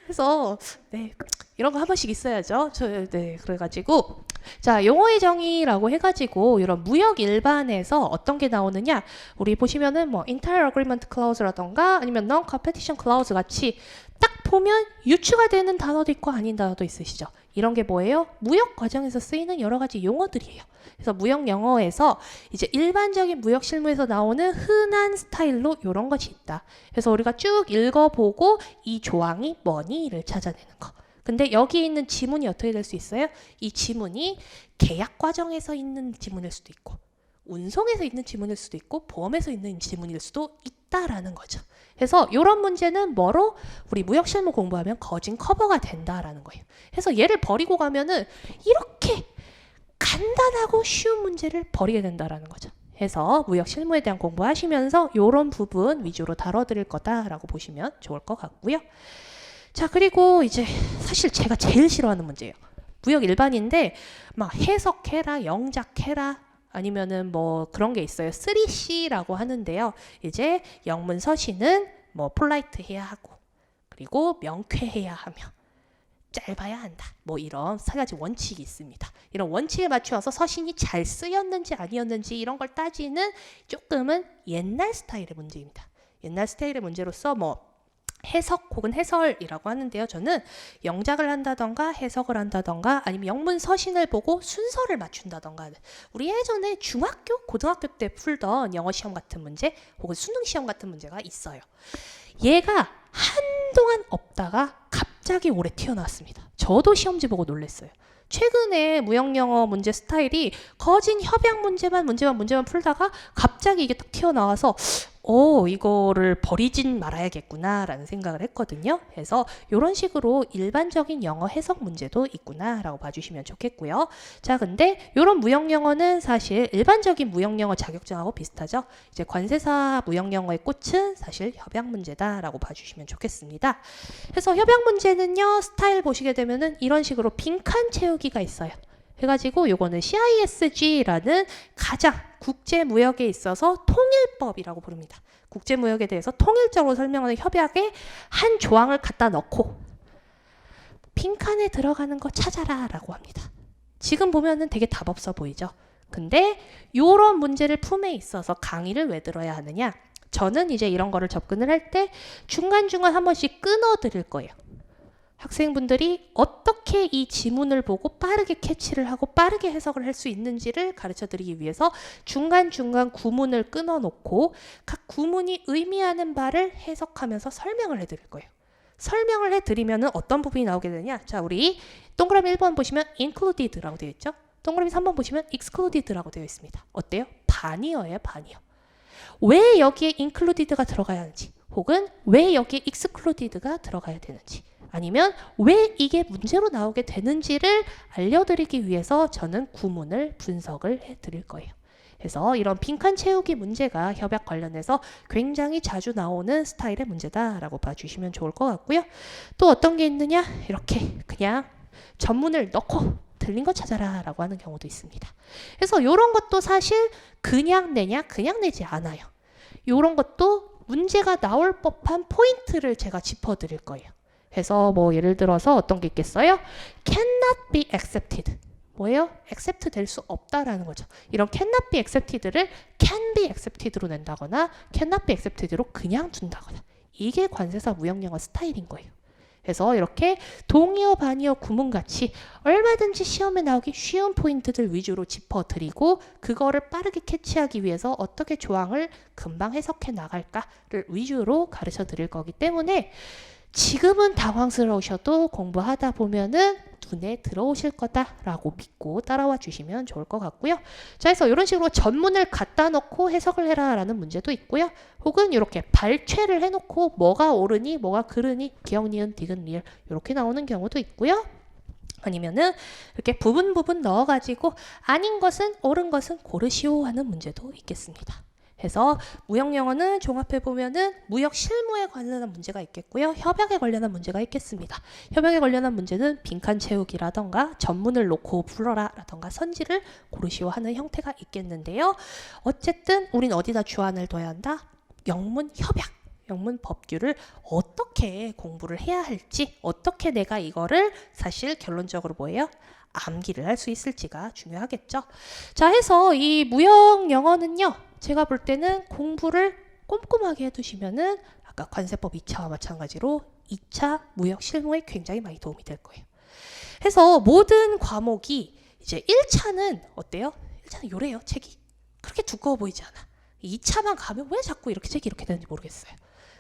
그래서 네, 이런 거 한 번씩 있어야죠. 네, 그래가지고 자, 용어의 정의라고 해가지고 이런 무역 일반에서 어떤 게 나오느냐? 우리 보시면은 뭐 Entire Agreement Clause라던가 아니면 Non-Competition Clause 같이 딱 보면 유추가 되는 단어도 있고 아닌 단어도 있으시죠. 이런 게 뭐예요? 무역 과정에서 쓰이는 여러 가지 용어들이에요. 그래서 무역 영어에서 이제 일반적인 무역 실무에서 나오는 흔한 스타일로 이런 것이 있다. 그래서 우리가 쭉 읽어보고 이 조항이 뭐니를 찾아내는 거. 근데 여기 있는 지문이 어떻게 될 수 있어요? 이 지문이 계약 과정에서 있는 지문일 수도 있고 운송에서 있는 지문일 수도 있고 보험에서 있는 지문일 수도 있다라는 거죠. 그래서 이런 문제는 뭐로 우리 무역 실무 공부하면 거진 커버가 된다라는 거예요. 그래서 얘를 버리고 가면은 이렇게 간단하고 쉬운 문제를 버리게 된다라는 거죠. 그래서 무역 실무에 대한 공부하시면서 이런 부분 위주로 다뤄드릴 거다라고 보시면 좋을 것 같고요. 자, 그리고 이제 사실 제가 제일 싫어하는 문제예요. 무역 일반인데 막 해석해라, 영작해라, 아니면은 뭐 그런 게 있어요. 3C라고 하는데요. 이제 영문 서신은 뭐 폴라이트 해야 하고, 그리고 명쾌해야 하며, 짧아야 한다. 뭐 이런 세 가지 원칙이 있습니다. 이런 원칙에 맞추어서 서신이 잘 쓰였는지 아니었는지 이런 걸 따지는 조금은 옛날 스타일의 문제입니다. 옛날 스타일의 문제로서 뭐 해석 혹은 해설이라고 하는데요. 저는 영작을 한다던가 해석을 한다던가 아니면 영문 서신을 보고 순서를 맞춘다던가 우리 예전에 중학교, 고등학교 때 풀던 영어 시험 같은 문제 혹은 수능 시험 같은 문제가 있어요. 얘가 한동안 없다가 갑자기 올해 튀어나왔습니다. 저도 시험지 보고 놀랐어요. 최근에 무역영어 문제 스타일이 거진 협약 문제만 풀다가 갑자기 이게 딱 튀어나와서 이거를 버리진 말아야겠구나 라는 생각을 했거든요. 그래서 이런 식으로 일반적인 영어 해석 문제도 있구나 라고 봐주시면 좋겠고요. 자, 근데 이런 무역영어는 사실 일반적인 무역영어 자격증하고 비슷하죠. 이제 관세사 무역영어의 꽃은 사실 협약 문제다 라고 봐주시면 좋겠습니다. 그래서 협약 문제는요, 스타일 보시게 되면은 이런 식으로 빈칸 채우기가 있어요. 해가지고 요거는 CISG라는 가장 국제무역에 있어서 통일법이라고 부릅니다. 국제무역에 대해서 통일적으로 설명하는 협약에 한 조항을 갖다 넣고 빈칸에 들어가는 거 찾아라 라고 합니다. 지금 보면은 되게 답 없어 보이죠? 근데 요런 문제를 품에 있어서 강의를 왜 들어야 하느냐? 저는 이제 이런 거를 접근을 할 때 중간중간 한 번씩 끊어 드릴 거예요. 학생분들이 어떻게 이 지문을 보고 빠르게 캐치를 하고 빠르게 해석을 할 수 있는지를 가르쳐 드리기 위해서 중간중간 구문을 끊어 놓고 각 구문이 의미하는 바를 해석하면서 설명을 해 드릴 거예요. 설명을 해 드리면은 어떤 부분이 나오게 되냐? 자, 우리 동그라미 1번 보시면 included라고 되어 있죠? 동그라미 3번 보시면 excluded라고 되어 있습니다. 어때요? 반이어예요, 반이어. 왜 여기에 included가 들어가야 하는지 혹은 왜 여기에 excluded가 들어가야 되는지 아니면 왜 이게 문제로 나오게 되는지를 알려드리기 위해서 저는 구문을 분석을 해드릴 거예요. 그래서 이런 빈칸 채우기 문제가 협약 관련해서 굉장히 자주 나오는 스타일의 문제다라고 봐주시면 좋을 것 같고요. 또 어떤 게 있느냐? 이렇게 그냥 전문을 넣고 틀린 거 찾아라 라고 하는 경우도 있습니다. 그래서 이런 것도 사실 그냥 내냐? 그냥 내지 않아요. 이런 것도 문제가 나올 법한 포인트를 제가 짚어드릴 거예요. 그래서 뭐 예를 들어서 어떤 게 있겠어요? cannot be accepted. 뭐예요? accept 될 수 없다라는 거죠. 이런 cannot be accepted를 can be accepted로 낸다거나 cannot be accepted로 그냥 둔다거나 이게 관세사 무역영어 스타일인 거예요. 그래서 이렇게 동의어, 반의어, 구문같이 얼마든지 시험에 나오기 쉬운 포인트들 위주로 짚어드리고 그거를 빠르게 캐치하기 위해서 어떻게 조항을 금방 해석해 나갈까를 위주로 가르쳐 드릴 거기 때문에 지금은 당황스러우셔도 공부하다 보면은 눈에 들어오실 거다라고 믿고 따라와 주시면 좋을 것 같고요. 자, 그래서 이런 식으로 전문을 갖다 놓고 해석을 해라라는 문제도 있고요. 혹은 이렇게 발췌를 해놓고 뭐가 옳으니 뭐가 그르니 기역, 니은, 디귿, 리을 이렇게 나오는 경우도 있고요. 아니면은 이렇게 부분 넣어가지고 아닌 것은 옳은 것은 고르시오 하는 문제도 있겠습니다. 그래서 무역영어는 종합해 보면은 무역 실무에 관련한 문제가 있겠고요. 협약에 관련한 문제가 있겠습니다. 협약에 관련한 문제는 빈칸 채우기라던가 전문을 놓고 불러라라던가 선지를 고르시오 하는 형태가 있겠는데요. 어쨌든 우린 어디다 주안을 둬야 한다? 영문 협약, 영문 법규를 어떻게 공부를 해야 할지, 어떻게 내가 이거를 사실 결론적으로 뭐예요? 암기를 할 수 있을지가 중요하겠죠. 자, 해서 이 무역 영어는요, 제가 볼 때는 공부를 꼼꼼하게 해두시면은 아까 관세법 2차와 마찬가지로 2차 무역 실무에 굉장히 많이 도움이 될 거예요. 해서 모든 과목이 이제 1차는 어때요? 1차는 요래요, 책이. 그렇게 두꺼워 보이지 않아. 2차만 가면 왜 자꾸 이렇게 책이 이렇게 되는지 모르겠어요.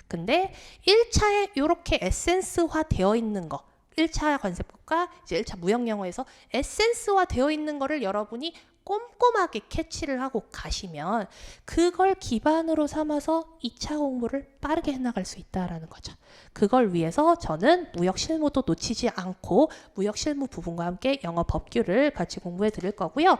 근데 1차에 이렇게 에센스화 되어 있는 거, 1차 관세법과 이제 1차 무역영어에서 에센스화 되어 있는 거를 여러분이 꼼꼼하게 캐치를 하고 가시면 그걸 기반으로 삼아서 2차 공부를 빠르게 해나갈 수 있다라는 거죠. 그걸 위해서 저는 무역 실무도 놓치지 않고 무역 실무 부분과 함께 영어 법규를 같이 공부해 드릴 거고요.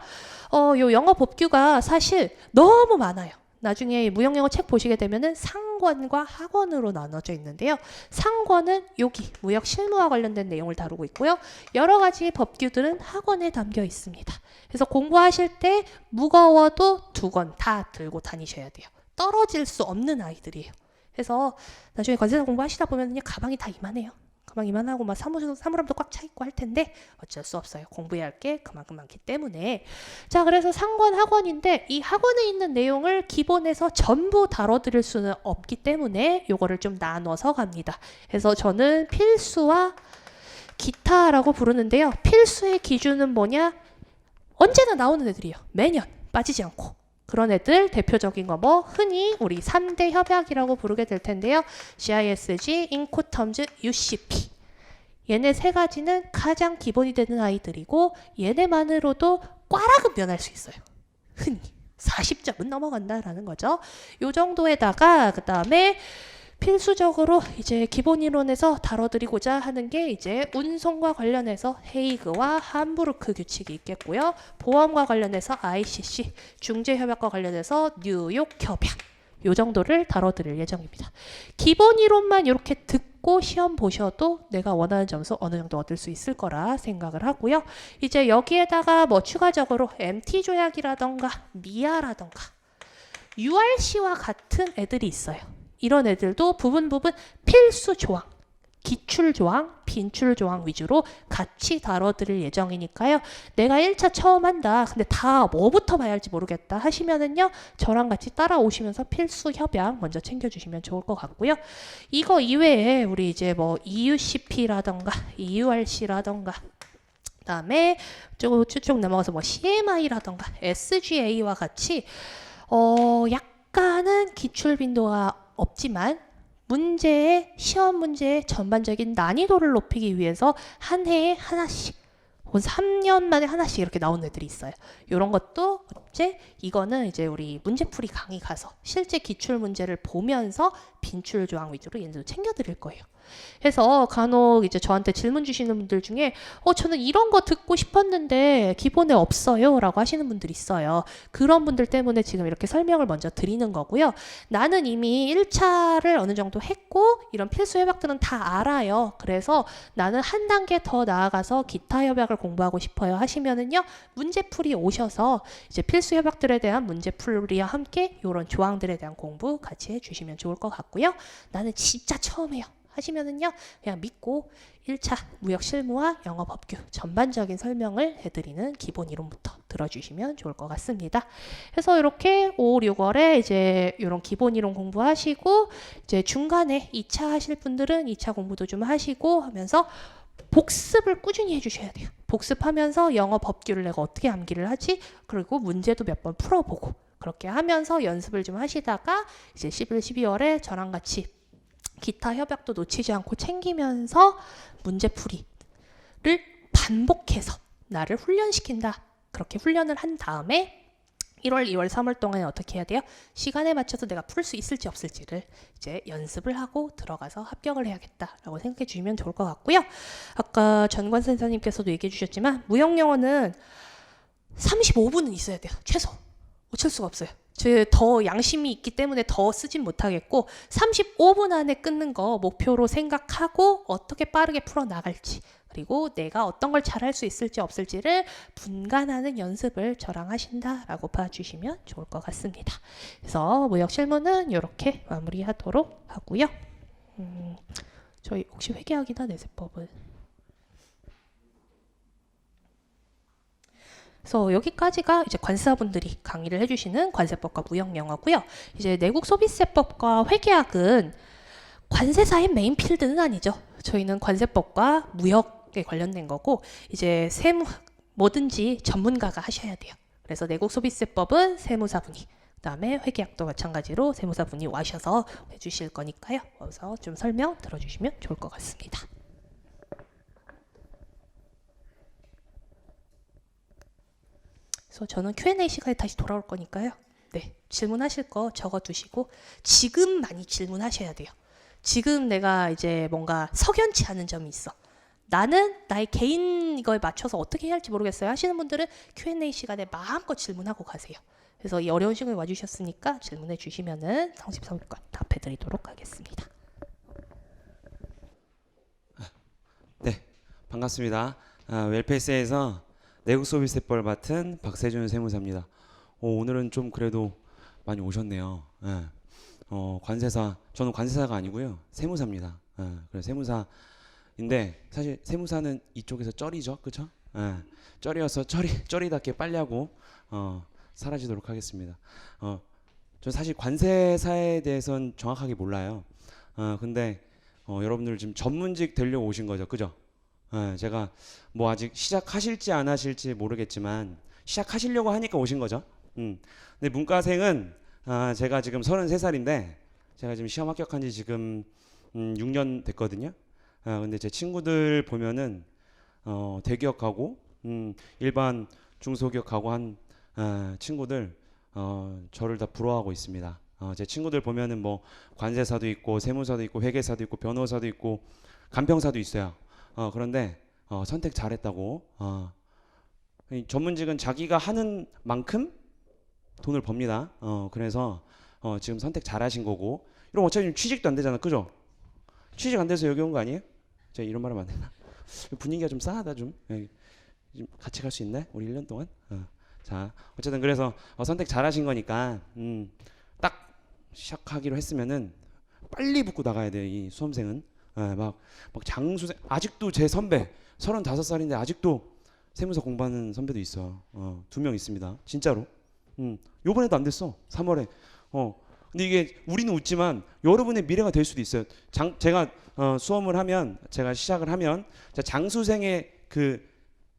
요 영어 법규가 사실 너무 많아요. 나중에 무역영어 책 보시게 되면은 상권과 하권으로 나눠져 있는데요. 상권은 여기 무역 실무와 관련된 내용을 다루고 있고요. 여러 가지 법규들은 하권에 담겨 있습니다. 그래서 공부하실 때 무거워도 2권 다 들고 다니셔야 돼요. 떨어질 수 없는 아이들이에요. 그래서 나중에 관세사 공부하시다 보면 그냥 가방이 다 이만해요. 가방 이만하고 막 사물함도 꽉 차 있고 할 텐데 어쩔 수 없어요. 공부해야 할 게 그만큼 많기 때문에. 자, 그래서 상권 학원인데 이 학원에 있는 내용을 기본에서 전부 다뤄드릴 수는 없기 때문에 요거를 좀 나눠서 갑니다. 그래서 저는 필수와 기타라고 부르는데요. 필수의 기준은 뭐냐? 언제나 나오는 애들이에요. 매년 빠지지 않고. 그런 애들 대표적인 거 뭐 흔히 우리 3대 협약이라고 부르게 될 텐데요. GISG, 인코텀즈, UCP. 얘네 세 가지는 가장 기본이 되는 아이들이고 얘네만으로도 꽈락은 면할 수 있어요. 흔히 40점은 넘어간다라는 거죠. 요 정도에다가 그 다음에 필수적으로 이제 기본 이론에서 다뤄드리고자 하는 게 이제 운송과 관련해서 헤이그와 함부르크 규칙이 있겠고요. 보험과 관련해서 ICC, 중재협약과 관련해서 뉴욕 협약. 요 정도를 다뤄드릴 예정입니다. 기본 이론만 이렇게 듣고 시험 보셔도 내가 원하는 점수 어느 정도 얻을 수 있을 거라 생각을 하고요. 이제 여기에다가 뭐 추가적으로 MT 조약이라던가 미아라던가 URC와 같은 애들이 있어요. 이런 애들도 부분 필수 조항, 기출 조항, 빈출 조항 위주로 같이 다뤄드릴 예정이니까요. 내가 1차 처음 한다. 근데 다 뭐부터 봐야 할지 모르겠다 하시면은요. 저랑 같이 따라오시면서 필수 협약 먼저 챙겨주시면 좋을 것 같고요. 이거 이외에 우리 이제 뭐 EUCP라던가 EURC라던가 그다음에 쭉 넘어가서 뭐 CMI라던가 SGA와 같이 약간은 기출 빈도가 없지만 시험 문제의 전반적인 난이도를 높이기 위해서 한 해에 하나씩 혹은 3년 만에 하나씩 이렇게 나오는 애들이 있어요. 이런 것도 이거는 이제 우리 문제풀이 강의 가서 실제 기출 문제를 보면서 빈출 조항 위주로 얘네도 챙겨드릴 거예요. 해서 간혹 이제 저한테 질문 주시는 분들 중에 저는 이런 거 듣고 싶었는데 기본에 없어요 라고 하시는 분들이 있어요. 그런 분들 때문에 지금 이렇게 설명을 먼저 드리는 거고요. 나는 이미 1차를 어느 정도 했고 이런 필수 협약들은 다 알아요. 그래서 나는 한 단계 더 나아가서 기타 협약을 공부하고 싶어요 하시면은요. 문제풀이 오셔서 이제 필수 협약들에 대한 문제풀이와 함께 이런 조항들에 대한 공부 같이 해주시면 좋을 것 같고요. 나는 진짜 처음 해요 하시면은요 그냥 믿고 1차 무역 실무와 영어 법규 전반적인 설명을 해드리는 기본 이론부터 들어주시면 좋을 것 같습니다. 그래서 이렇게 5, 6월에 이제 이런 기본 이론 공부하시고 이제 중간에 2차 하실 분들은 2차 공부도 좀 하시고 하면서 복습을 꾸준히 해주셔야 돼요. 복습하면서 영어 법규를 내가 어떻게 암기를 하지? 그리고 문제도 몇 번 풀어보고 그렇게 하면서 연습을 좀 하시다가 이제 11, 12월에 저랑 같이 기타 협약도 놓치지 않고 챙기면서 문제풀이를 반복해서 나를 훈련시킨다. 그렇게 훈련을 한 다음에 1월, 2월, 3월 동안에 어떻게 해야 돼요? 시간에 맞춰서 내가 풀 수 있을지 없을지를 이제 연습을 하고 들어가서 합격을 해야겠다라고 생각해 주시면 좋을 것 같고요. 아까 전관 선생님께서도 얘기해 주셨지만 무역 영어는 35분은 있어야 돼요. 최소. 어쩔 수가 없어요. 더 양심이 있기 때문에 더 쓰진 못하겠고 35분 안에 끊는 거 목표로 생각하고 어떻게 빠르게 풀어나갈지 그리고 내가 어떤 걸 잘할 수 있을지 없을지를 분간하는 연습을 저랑 하신다라고 봐주시면 좋을 것 같습니다. 그래서 무역 실무는 이렇게 마무리하도록 하고요. 저희 혹시 회계학이나 내세법은? 그래서 여기까지가 이제 관사분들이 강의를 해주시는 관세법과 무역영어고요. 이제 내국소비세법과 회계학은 관세사의 메인 필드는 아니죠. 저희는 관세법과 무역에 관련된 거고 이제 세무 뭐든지 전문가가 하셔야 돼요. 그래서 내국소비세법은 세무사분이 그다음에 회계학도 마찬가지로 세무사분이 와셔서 해주실 거니까요. 그래서 좀 설명 들어주시면 좋을 것 같습니다. 그래서 저는 Q&A 시간에 다시 돌아올 거니까요. 네, 질문하실 거 적어두시고 지금 많이 질문하셔야 돼요. 지금 내가 이제 뭔가 석연치 않은 점이 있어. 나는 나의 개인 이거에 맞춰서 어떻게 해야 할지 모르겠어요. 하시는 분들은 Q&A 시간에 마음껏 질문하고 가세요. 그래서 이 어려운 시간에 와주셨으니까 질문해 주시면은 성심성의껏 답해드리도록 하겠습니다. 네, 반갑습니다. 웰페이스에서 내국소비세법을 맡은 박세준 세무사입니다. 오늘은 좀 그래도 많이 오셨네요. 예. 관세사, 저는 관세사가 아니고요, 세무사입니다. 그래서 세무사인데 사실 세무사는 이쪽에서 쩔이죠, 그렇죠? 쩔이어서 쩔이답게 빨리 하고 사라지도록 하겠습니다. 저 사실 관세사에 대해서는 정확하게 몰라요. 근데 여러분들 지금 전문직 되려고 오신 거죠, 그죠? 제가 뭐 아직 시작하실지 안 하실지 모르겠지만 시작하시려고 하니까 오신 거죠. 근데 문과생은 제가 지금 33살인데 제가 지금 시험 합격한 지 지금 6년 됐거든요. 근데 제 친구들 보면은 대기업하고 일반 중소기업하고 한 친구들 저를 다 부러워하고 있습니다. 제 친구들 보면은 뭐 관세사도 있고 세무사도 있고 회계사도 있고 변호사도 있고 간평사도 있어요. 그런데 선택 잘했다고. 전문직은 자기가 하는 만큼 돈을 법니다. 그래서 지금 선택 잘하신 거고. 이러면 어차피 취직도 안 되잖아, 그죠? 취직 안 돼서 여기 온 거 아니에요? 제가 이런 말하면 안 되나? 분위기가 좀 싸하다 좀. 좀 같이 갈 수 있나요? 우리 1년 동안? 자, 어쨌든 그래서 선택 잘하신 거니까 딱 시작하기로 했으면은 빨리 붙고 나가야 돼, 이 수험생은. 막 장수생 아직도 제 선배 35살인데 아직도 세무사 공부하는 선배도 있어. 2명 있습니다. 진짜로. 요번에도 안 됐어. 3월에. 근데 이게 우리는 웃지만 여러분의 미래가 될 수도 있어요. 제가 수험을 하면 제가 시작을 하면 장수생의 그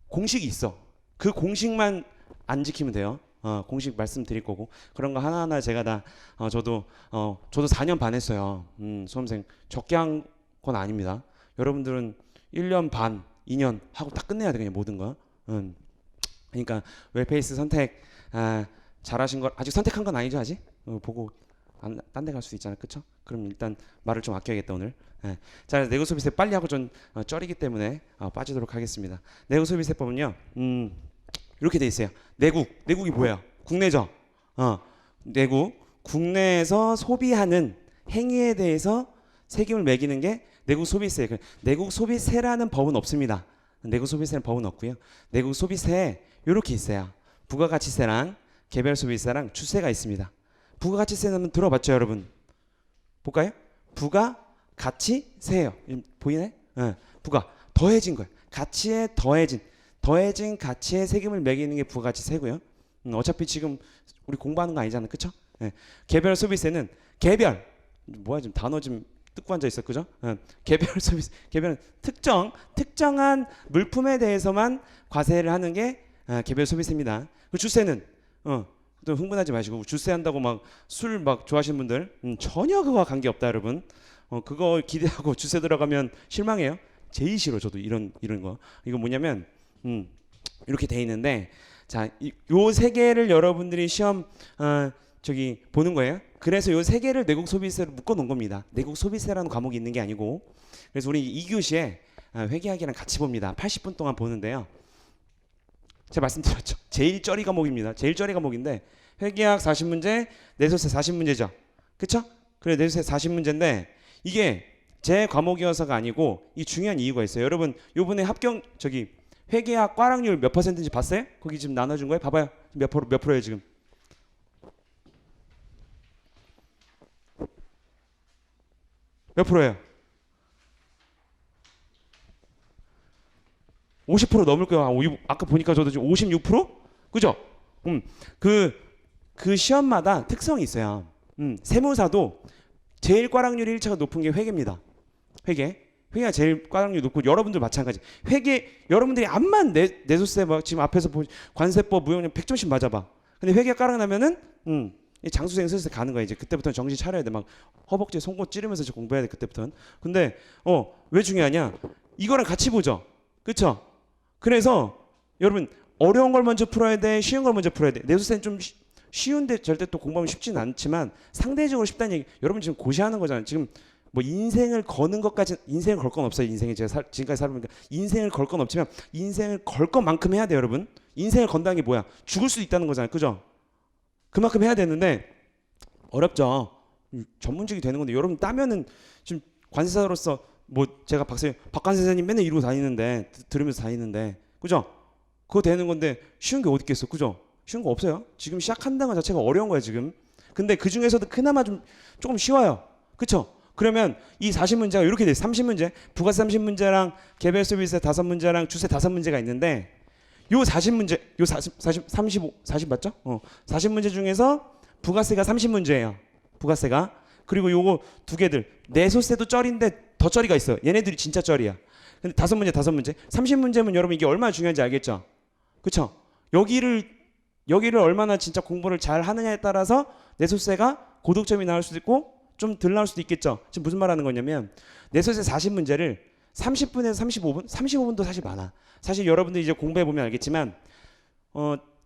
공식이 있어. 그 공식만 안 지키면 돼요. 공식 말씀드릴 거고 그런 거 하나하나 제가 다 저도 4년 반 했어요. 수험생 적게 한 건 아닙니다. 여러분들은 1년 반, 2년 하고 딱 끝내야 돼, 그냥 모든 거. 그러니까 웰페이스 선택 잘하신 걸 아직 선택한 건 아니죠, 아직? 보고 딴 데 갈 수도 있잖아, 그쵸? 그럼 일단 말을 좀 아껴야겠다 오늘. 자, 내국소비세 빨리 하고 좀 쩔이기 때문에 빠지도록 하겠습니다. 내국소비세법은요, 이렇게 돼 있어요. 내국이 뭐예요? 국내죠. 국내에서 소비하는 행위에 대해서 세금을 매기는 게 내국소비세. 내국소비세라는 법은 없습니다. 내국소비세는 법은 없고요. 내국소비세에 이렇게 있어요. 부가가치세랑 개별소비세랑 추세가 있습니다. 부가가치세는 한번 들어봤죠, 여러분? 볼까요? 같이 세요. 보이네? 부가 더해진 거예요. 가치에 더해진 가치의 세금을 매기는 게 부가가치세고요. 어차피 지금 우리 공부하는 거 아니잖아요, 그렇죠? 개별 소비세는 개별 뭐야 지금 단어 좀 뜯고 앉아 있어, 그죠? 개별 소비세, 개별은 특정한 물품에 대해서만 과세를 하는 게 개별 소비세입니다. 그 주세는 또 흥분하지 마시고 주세 한다고 막 술 막 좋아하시는 분들 전혀 그거와 관계 없다, 여러분. 그거 기대하고 주세 들어가면 실망해요. 제일 싫어 저도 이런 거. 이거 뭐냐면 이렇게 돼 있는데 자, 요 세 개를 여러분들이 시험 저기 보는 거예요. 그래서 요 세 개를 내국 소비세로 묶어 놓은 겁니다. 내국 소비세라는 과목이 있는 게 아니고. 그래서 우리 2교시에 회계학이랑 같이 봅니다. 80분 동안 보는데요. 제가 말씀드렸죠. 제일 쩌리 과목입니다. 제일 쩌리 과목인데 회계학 40문제, 내소세 40문제죠. 그쵸? 그래 내소세 40문제인데 이게 제 과목이어서가 아니고 이 중요한 이유가 있어요. 여러분 요번에 합격 저기 회계학 꽈락률 몇 퍼센트인지 봤어요? 거기 지금 나눠준 거예요? 봐봐요. 몇 프로예요 지금? 몇 프로예요? 50% 넘을 거예요. 아까 보니까 저도 지금 56%? 그죠? 그 시험마다 특성이 있어요. 세무사도 제일 꽈락률이 1차가 높은 게 회계입니다. 회계가 제일 꽈락률이 높고 여러분들 마찬가지. 회계 여러분들이 암만 내소세 막 지금 앞에서 관세법 무형량 100점씩 맞아봐. 근데 회계가 꽈락 나면은 장수생 슬슬 가는 거야. 이제 그때부터는 정신 차려야 돼. 막 허벅지에 송곳 찌르면서 이제 공부해야 돼. 그때부터는. 근데 왜 중요하냐? 이거랑 같이 보죠. 그렇죠? 그래서 여러분 어려운 걸 먼저 풀어야 돼. 쉬운 걸 먼저 풀어야 돼. 내소세는 좀 쉬운데 절대 또 공부하면 쉽지는 않지만 상대적으로 쉽다는 얘기. 여러분 지금 고시하는 거잖아요. 지금 뭐 인생을 거는 것까지 인생을 걸 건 없어요. 인생에 제가 지금까지 살아보니까 인생을 걸 건 없지만 인생을 걸 것만큼 해야 돼요, 여러분. 인생을 건다는 게 뭐야? 죽을 수도 있다는 거잖아요, 그죠? 그만큼 해야 되는데 어렵죠. 전문직이 되는 건데 여러분 따면은 지금 관세사로서 뭐 제가 박관 선생님 맨날 이러고 다니는데 들으면서 다니는데 그죠? 그거 되는 건데 쉬운 게 어디 있겠어, 그죠? 쉬운 거 없어요. 지금 시작한다는 것 자체가 어려운 거야 지금. 근데 그 중에서도 그나마 조금 쉬워요, 그렇죠? 그러면 이 40문제가 이렇게 돼. 30문제, 부가세 30문제랑 개별 소비세 5문제랑 주세 5문제가 있는데 요 40문제, 요 40 맞죠? 40문제 중에서 부가세가 30문제예요. 부가세가. 그리고 요거 두 개들. 내소세도 쩔인데 더 쩔이가 있어요. 얘네들이 진짜 쩔이야. 근데 5문제. 30문제면 여러분 이게 얼마나 중요한지 알겠죠? 그쵸? 여기를 얼마나 진짜 공부를 잘 하느냐에 따라서 내소세가 고득점이 나올 수도 있고 좀 덜 나올 수도 있겠죠. 지금 무슨 말 하는 거냐면 내소세 40문제를 30분에서 35분? 35분도 사실 많아. 사실 여러분들 이제 공부해 보면 알겠지만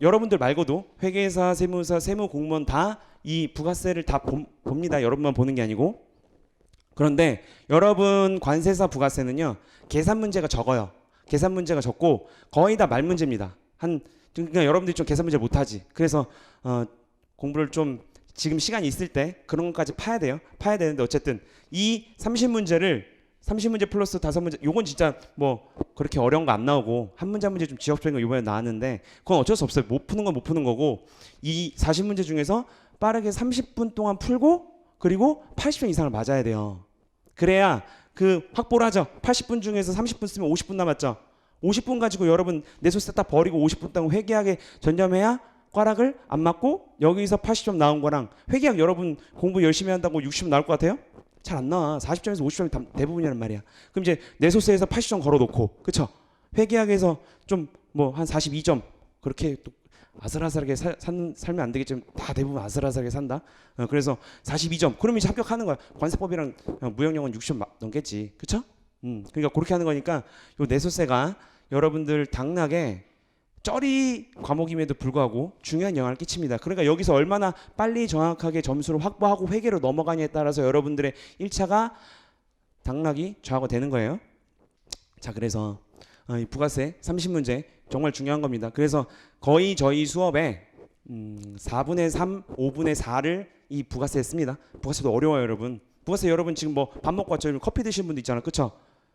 여러분들 말고도 회계사, 세무사, 세무공무원 다 이 부가세를 다 봅니다. 여러분만 보는 게 아니고. 그런데 여러분 관세사 부가세는요. 계산 문제가 적어요. 계산 문제가 적고 거의 다 말 문제입니다. 그러니까 여러분들이 좀 계산 문제 못하지. 그래서 공부를 좀 지금 시간이 있을 때 그런 것까지 파야 돼요. 파야 되는데 어쨌든 이 30문제 플러스 5문제 요건 진짜 뭐 그렇게 어려운 거 안 나오고 한 문제 한 문제 좀 지역적인 거 이번에 나왔는데 그건 어쩔 수 없어요. 못 푸는 건 못 푸는 거고 이 40문제 중에서 빠르게 30분 동안 풀고 그리고 80점 이상을 맞아야 돼요. 그래야 그 확보를 하죠. 80분 중에서 30분 쓰면 50분 남았죠. 50분 가지고 여러분 내소세 딱 버리고 50분 동안 회계학에 전념해야 꽈락을 안 맞고 여기서 80점 나온 거랑 회계학 여러분 공부 열심히 한다고 60점 나올 것 같아요? 잘 안 나와. 40점에서 50점이 대부분이란 말이야. 그럼 이제 내소세에서 80점 걸어놓고 그쵸? 회계학에서 좀 뭐 한 42점 그렇게 또 아슬아슬하게 살면 안 되겠지만 다 대부분 아슬아슬하게 산다. 그래서 42점 그러면 이제 합격하는 거야. 관세법이랑 무형량은 60점 넘겠지. 그쵸? 그러니까 그렇게 하는 거니까 요 내소세가 여러분들 당락에 쩌리 과목임에도 불구하고 중요한 영향을 끼칩니다. 그러니까 여기서 얼마나 빨리 정확하게 점수를 확보하고 회계로 넘어가냐에 따라서 여러분들의 1차가 당락이 좌우가 되는 거예요. 자, 그래서 이 부가세 30문제 정말 중요한 겁니다. 그래서 거의 저희 수업에 4분의 3, 5분의 4를 이 부가세에 씁니다. 부가세도 어려워요, 여러분. 부가세 여러분 지금 뭐 밥 먹고 왔죠? 커피 드시는 분도 있잖아요. 그쵸?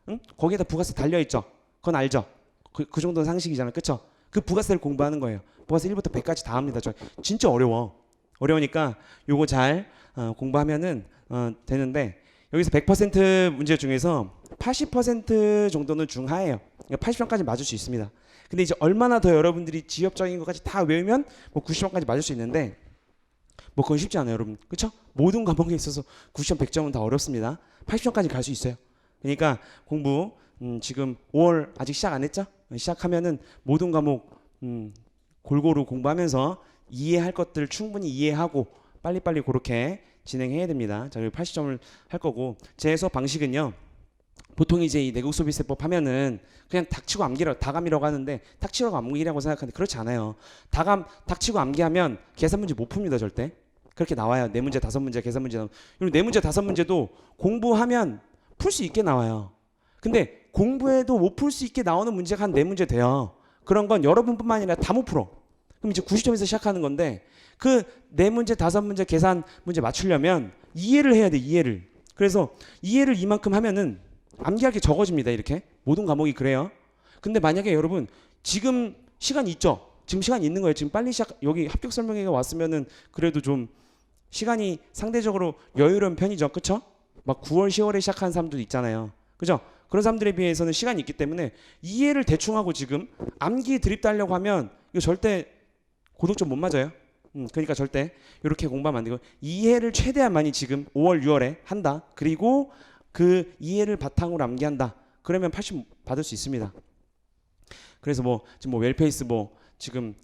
응? 거기에다 부가세 달려있죠? 그건 알죠? 그 정도는 상식이잖아요. 그쵸? 그 부가세를 공부하는 거예요. 부가세 1부터 100까지 다 합니다. 저 진짜 어려우니까 요거 잘 공부하면은 되는데 여기서 100% 문제 중에서 80% 정도는 중하예요. 그러니까 80점까지 맞을 수 있습니다. 근데 이제 얼마나 더 여러분들이 지엽적인 것까지 다 외우면 뭐 90점까지 맞을 수 있는데 뭐 그건 쉽지 않아요, 여러분. 그렇죠? 모든 과목에 있어서 90점, 100점은 다 어렵습니다. 80점까지 갈 수 있어요. 그러니까 공부 지금 5월 아직 시작 안 했죠? 시작하면은 모든 과목 골고루 공부하면서 이해할 것들 충분히 이해하고 빨리빨리 그렇게 진행해야 됩니다. 자, 80점을 할 거고 제 수업 방식은요. 보통 이제 이 내국 소비세법 하면은 그냥 닥치고 다감이라고 하는데 닥치고 암기라고 생각하는데 그렇지 않아요. 닥치고 암기하면 계산 문제 못 풉니다, 절대. 그렇게 나와요. 4문제, 5문제 계산 문제 나오면. 그리고 4문제, 5문제도 공부하면 풀 수 있게 나와요. 근데 공부해도 못 풀 수 있게 나오는 문제가 한 4문제 돼요. 그런 건 여러분뿐만 아니라 다 못 풀어. 그럼 이제 90점에서 시작하는 건데 그 4문제, 5문제 계산 문제 맞추려면 이해를 해야 돼, 이해를. 그래서 이해를 이만큼 하면은 암기할 게 적어집니다. 이렇게 모든 과목이 그래요. 근데 만약에 여러분 지금 시간 있죠? 지금 시간 있는 거예요. 지금 빨리 여기 합격 설명회가 왔으면은 그래도 좀 시간이 상대적으로 여유로운 편이죠. 그쵸? 막 9월, 10월에 시작하는 사람도 있잖아요. 그죠? 그런 사람들에 비해서는 시간이 있기 때문에 이해를 대충 하고 지금 암기 드립달려고 하면 이거 절대 고득점 못 맞아요. 그러니까 절대 이렇게 공부하면 안 되고 이해를 최대한 많이 지금 5월, 6월에 한다. 그리고 그 이해를 바탕으로 암기한다. 그러면 80 받을 수 있습니다. 그래서 뭐 지금 뭐 웰페이스 뭐 지금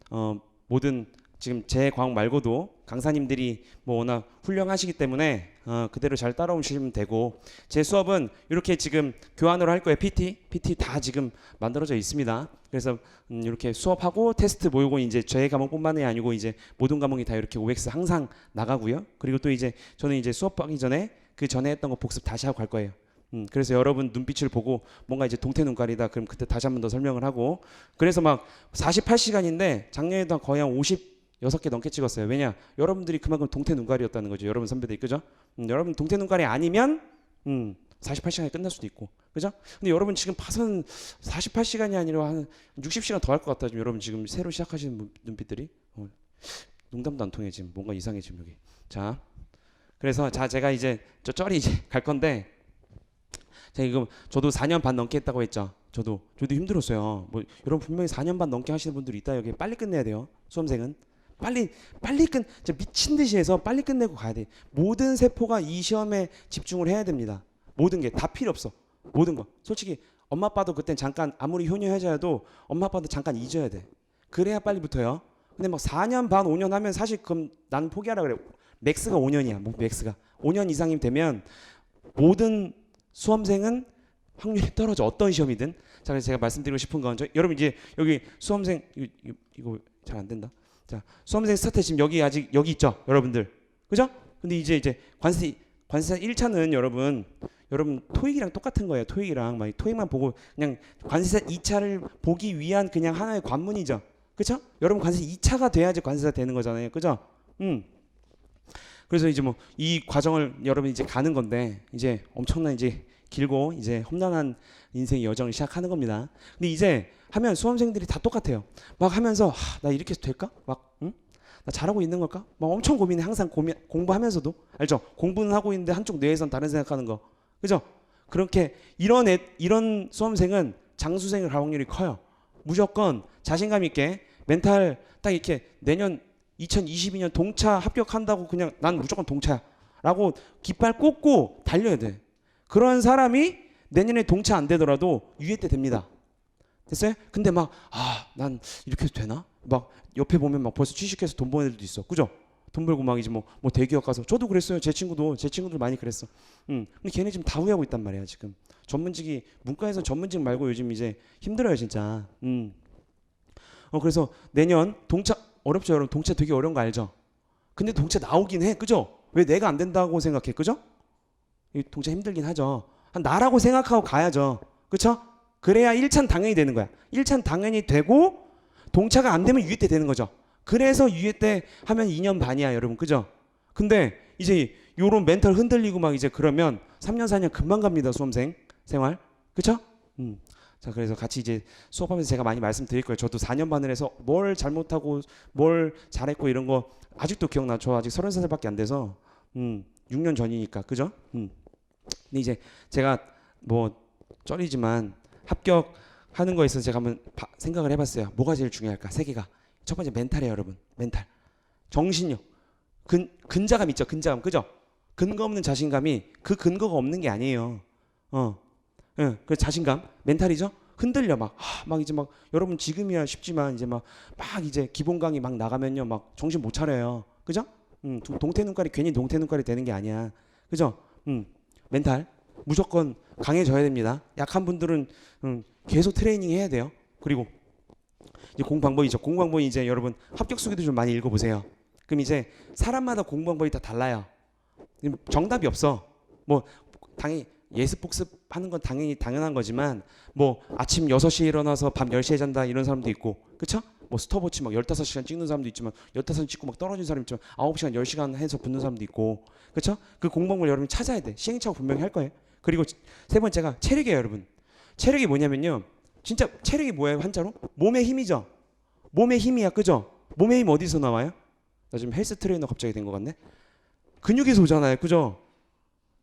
모든 지금 제 과목 말고도 강사님들이 뭐 워낙 훌륭하시기 때문에 그대로 잘 따라오시면 되고 제 수업은 이렇게 지금 교환으로 할 거예요. PT 다 지금 만들어져 있습니다. 그래서 이렇게 수업하고 테스트 모이고 이제 제 과목뿐만이 아니고 이제 모든 과목이 다 이렇게 OX 항상 나가고요. 그리고 또 이제 저는 이제 수업하기 전에 그 전에 했던 거 복습 다시 하고 갈 거예요. 그래서 여러분 눈빛을 보고 뭔가 이제 동태 눈깔이다. 그럼 그때 다시 한 번 더 설명을 하고 그래서 막 48시간인데 작년에도 거의 한 56개 넘게 찍었어요. 왜냐? 여러분들이 그만큼 동태 눈깔이었다는 거죠. 여러분 선배들이 그죠? 여러분 동태 눈깔이 아니면 48시간에 끝날 수도 있고 그죠? 근데 여러분 지금 봐서는 48시간이 아니라 한 60시간 더 할 것 같다. 지금 여러분 지금 새로 시작하시는 눈빛들이 농담도 안 통해 지금 뭔가 이상해 지금 여기. 자. 그래서 제가 이제 저 쩔이 이제 갈 건데 제가 이거 저도 4년 반 넘게 했다고 했죠. 저도 힘들었어요. 뭐 여러분 분명히 4년 반 넘게 하시는 분들이 있다. 여기 빨리 끝내야 돼요. 수험생은 빨리 진짜 미친 듯이 해서 빨리 끝내고 가야 돼. 모든 세포가 이 시험에 집중을 해야 됩니다. 모든 게 다 필요 없어. 모든 거. 솔직히 엄마 아빠도 그땐 잠깐 아무리 효녀해줘도 엄마 아빠도 잠깐 잊어야 돼. 그래야 빨리 붙어요. 근데 막 4년 반 5년 하면 사실 그럼 난 포기하라 그래. 맥스가 5년이야. 뭐 맥스가 5년 이상이 되면 모든 수험생은 확률이 떨어져. 어떤 시험이든. 자, 그래서 제가 말씀드리고 싶은 건 여러분 이제 여기 수험생 이거 잘 안 된다. 자, 수험생 스타트 지금 여기 아직 여기 있죠, 여러분들. 그죠? 근데 이제 관세 1차는 여러분 토익이랑 똑같은 거예요. 토익이랑 막 토익만 보고 그냥 관세사 2차를 보기 위한 그냥 하나의 관문이죠. 그렇죠? 여러분 관세 2차가 돼야지 관세사 되는 거잖아요. 그죠? 그래서 이제 뭐 이 과정을 여러분 이제 가는 건데 이제 엄청난 이제 길고 이제 험난한 인생의 여정을 시작하는 겁니다. 근데 이제 하면 수험생들이 다 똑같아요. 막 하면서 나 이렇게 해서 될까? 막 나 잘하고 있는 걸까? 막 엄청 고민해. 항상 공부하면서도 알죠? 공부는 하고 있는데 한쪽 뇌에선 다른 생각하는 거. 그죠? 그렇게 이런 수험생은 장수생을 갈 확률이 커요. 무조건 자신감 있게 멘탈 딱 이렇게 내년 2022년 동차 합격한다고 그냥 난 무조건 동차야라고 깃발 꽂고 달려야 돼. 그런 사람이 내년에 동차 안 되더라도 유예 때 됩니다. 됐어요? 근데 막 난 이렇게 해도 되나? 막 옆에 보면 막 벌써 취직해서 돈 버는 애들도 있어. 그죠? 돈 벌고 막 이제 뭐 대기업 가서 저도 그랬어요. 제 친구들 많이 그랬어. 근데 걔네 지금 다 후회하고 있단 말이야 지금. 전문직이 문과에서 전문직 말고 요즘 이제 힘들어요 진짜. 그래서 내년 동차 어렵죠 여러분. 동차 되게 어려운 거 알죠? 근데 동차 나오긴 해. 그죠? 왜 내가 안 된다고 생각해? 그죠? 이 동차 힘들긴 하죠. 나라고 생각하고 가야죠. 그쵸? 그래야 1차는 당연히 되는 거야. 1차는 당연히 되고 동차가 안 되면 유예 때 되는 거죠. 그래서 유예 때 하면 2년 반이야 여러분. 그죠? 근데 이제 요런 멘탈 흔들리고 막 이제 그러면 3년 4년 금방 갑니다. 수험생 생활. 그쵸? 자, 그래서 같이 이제 수업하면서 제가 많이 말씀드릴 거예요. 저도 4년 반을 해서 뭘 잘못하고 뭘 잘했고 이런 거 아직도 기억나. 저 아직 30살밖에 안 돼서 6년 전이니까. 그죠? 근데 이제 제가 뭐 쩔이지만 합격하는 거에 있어서 제가 한번 생각을 해봤어요. 뭐가 제일 중요할까? 세 개가. 첫 번째 멘탈이에요, 여러분. 멘탈. 정신력. 근자감 있죠, 근자감. 그죠? 근거 없는 자신감이 그 근거가 없는 게 아니에요. 예, 그 자신감, 멘탈이죠. 흔들려 막 이제 막 여러분 지금이야 쉽지만 이제 막 이제 기본 강의 막 나가면요 막 정신 못 차려요. 그죠? 동태 눈깔이 괜히 동태 눈깔이 되는 게 아니야. 그죠? 멘탈 무조건 강해져야 됩니다. 약한 분들은 계속 트레이닝 해야 돼요. 그리고 이제 공부 방법이죠. 공부 방법이 이제 여러분 합격 수기도 좀 많이 읽어보세요. 그럼 이제 사람마다 공부 방법이 다 달라요. 정답이 없어. 뭐 당연히 예습 복습하는 건 당연히 당연한 거지만 뭐 아침 6시에 일어나서 밤 10시에 잔다 이런 사람도 있고 그쵸? 뭐 스톱워치 막 15시간 찍는 사람도 있지만 15시간 찍고 막 떨어진 사람 있지만 9시간 10시간 해서 붙는 사람도 있고 그쵸? 그 공부방법을 여러분이 찾아야 돼. 시행착오 분명히 할 거예요. 그리고 세 번째가 체력이에요, 여러분. 체력이 뭐냐면요. 진짜 체력이 뭐예요, 한자로? 몸의 힘이죠. 몸의 힘이야, 그죠? 몸의 힘 어디서 나와요? 나 지금 헬스 트레이너 갑자기 된 것 같네. 근육에서 오잖아요, 그죠?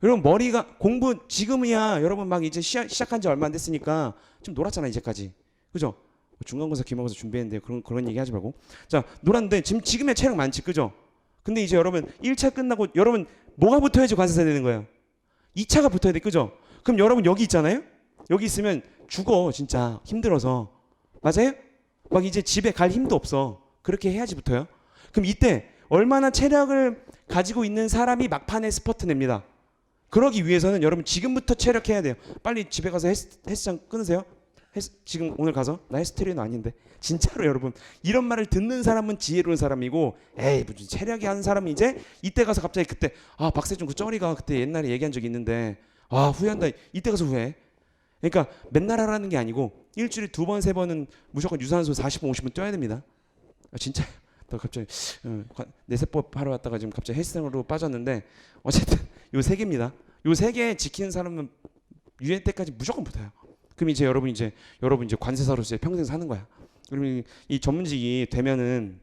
여러분 머리가 공부 지금이야 여러분 막 이제 시작한 지 얼마 안 됐으니까 좀 놀았잖아 이제까지 그죠? 중간고사 기말고사 준비했는데 그런 얘기 하지 말고 자 놀았는데 지금의 체력 많지 그죠? 근데 이제 여러분 1차 끝나고 여러분 뭐가 붙어야지 관세사 되는 거예요? 2차가 붙어야 돼 그죠? 그럼 여러분 여기 있잖아요? 여기 있으면 죽어 진짜 힘들어서 맞아요? 막 이제 집에 갈 힘도 없어 그렇게 해야지 붙어요. 그럼 이때 얼마나 체력을 가지고 있는 사람이 막판에 스퍼트 냅니다. 그러기 위해서는 여러분 지금부터 체력해야 돼요. 빨리 집에 가서 헬스장 끊으세요. 지금 오늘 가서 나 헬스 트레이너 아닌데 진짜로 여러분 이런 말을 듣는 사람은 지혜로운 사람이고 에이 무슨 체력이 하는 사람은 이제 이때 가서 갑자기 그때 박세준 그 쩌리가 그때 옛날에 얘기한 적이 있는데 후회한다 이때 가서 후회. 그러니까 맨날 하라는 게 아니고 일주일에 2번 3번은 무조건 유산소 40분 50분 뛰어야 됩니다. 진짜 나 갑자기 내세법 하러 왔다가 지금 갑자기 헬스장으로 빠졌는데 어쨌든 요 3개입니다. 요 3개 지키는 사람은 유예 때까지 무조건 붙어요. 그럼 이제 여러분 이제 관세사로서 평생 사는 거야. 그러면 이 전문직이 되면은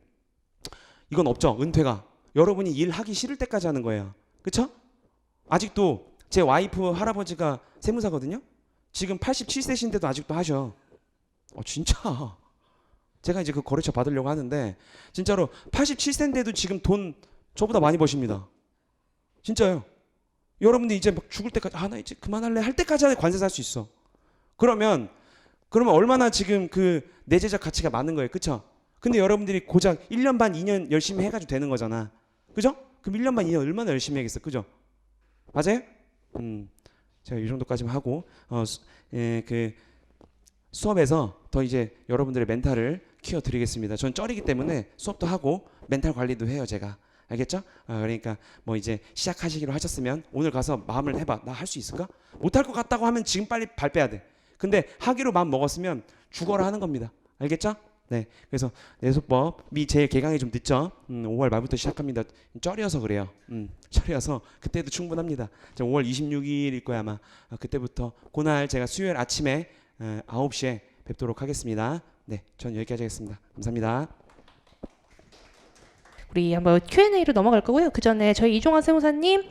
이건 없죠. 은퇴가 여러분이 일하기 싫을 때까지 하는 거예요. 그렇죠? 아직도 제 와이프 할아버지가 세무사거든요. 지금 87세신데도 아직도 하셔. 진짜. 제가 이제 그 거래처 받으려고 하는데 진짜로 87세인데도 지금 돈 저보다 많이 버십니다. 진짜요. 여러분들 이제 막 죽을 때까지 나 이제 그만할래 할 때까지 관세사 할 수 있어. 그러면 얼마나 지금 그 내재적 가치가 많은 거예요. 그쵸? 근데 여러분들이 고작 1년 반 2년 열심히 해가지고 되는 거잖아. 그죠? 그럼 1년 반 2년 얼마나 열심히 해야겠어. 그죠? 맞아요? 제가 이 정도까지만 하고 그 수업에서 더 이제 여러분들의 멘탈을 키워드리겠습니다. 전 쩔이기 때문에 수업도 하고 멘탈 관리도 해요 제가. 알겠죠? 그러니까 뭐 이제 시작하시기로 하셨으면 오늘 가서 마음을 해봐. 나 할 수 있을까? 못할 것 같다고 하면 지금 빨리 발 빼야 돼. 근데 하기로 마음 먹었으면 죽어라 하는 겁니다. 알겠죠? 네. 그래서 내소법이 제 개강이 좀 늦죠. 5월 말부터 시작합니다. 쩔이어서 그래요. 쩔이어서 그때도 충분합니다. 5월 26일일 거야 아마. 그때부터 그날 제가 수요일 아침에 9시에 뵙도록 하겠습니다. 네, 전 여기까지 하겠습니다. 감사합니다. 우리 한번 Q&A로 넘어갈 거고요. 그 전에 저희 이종환 세무사님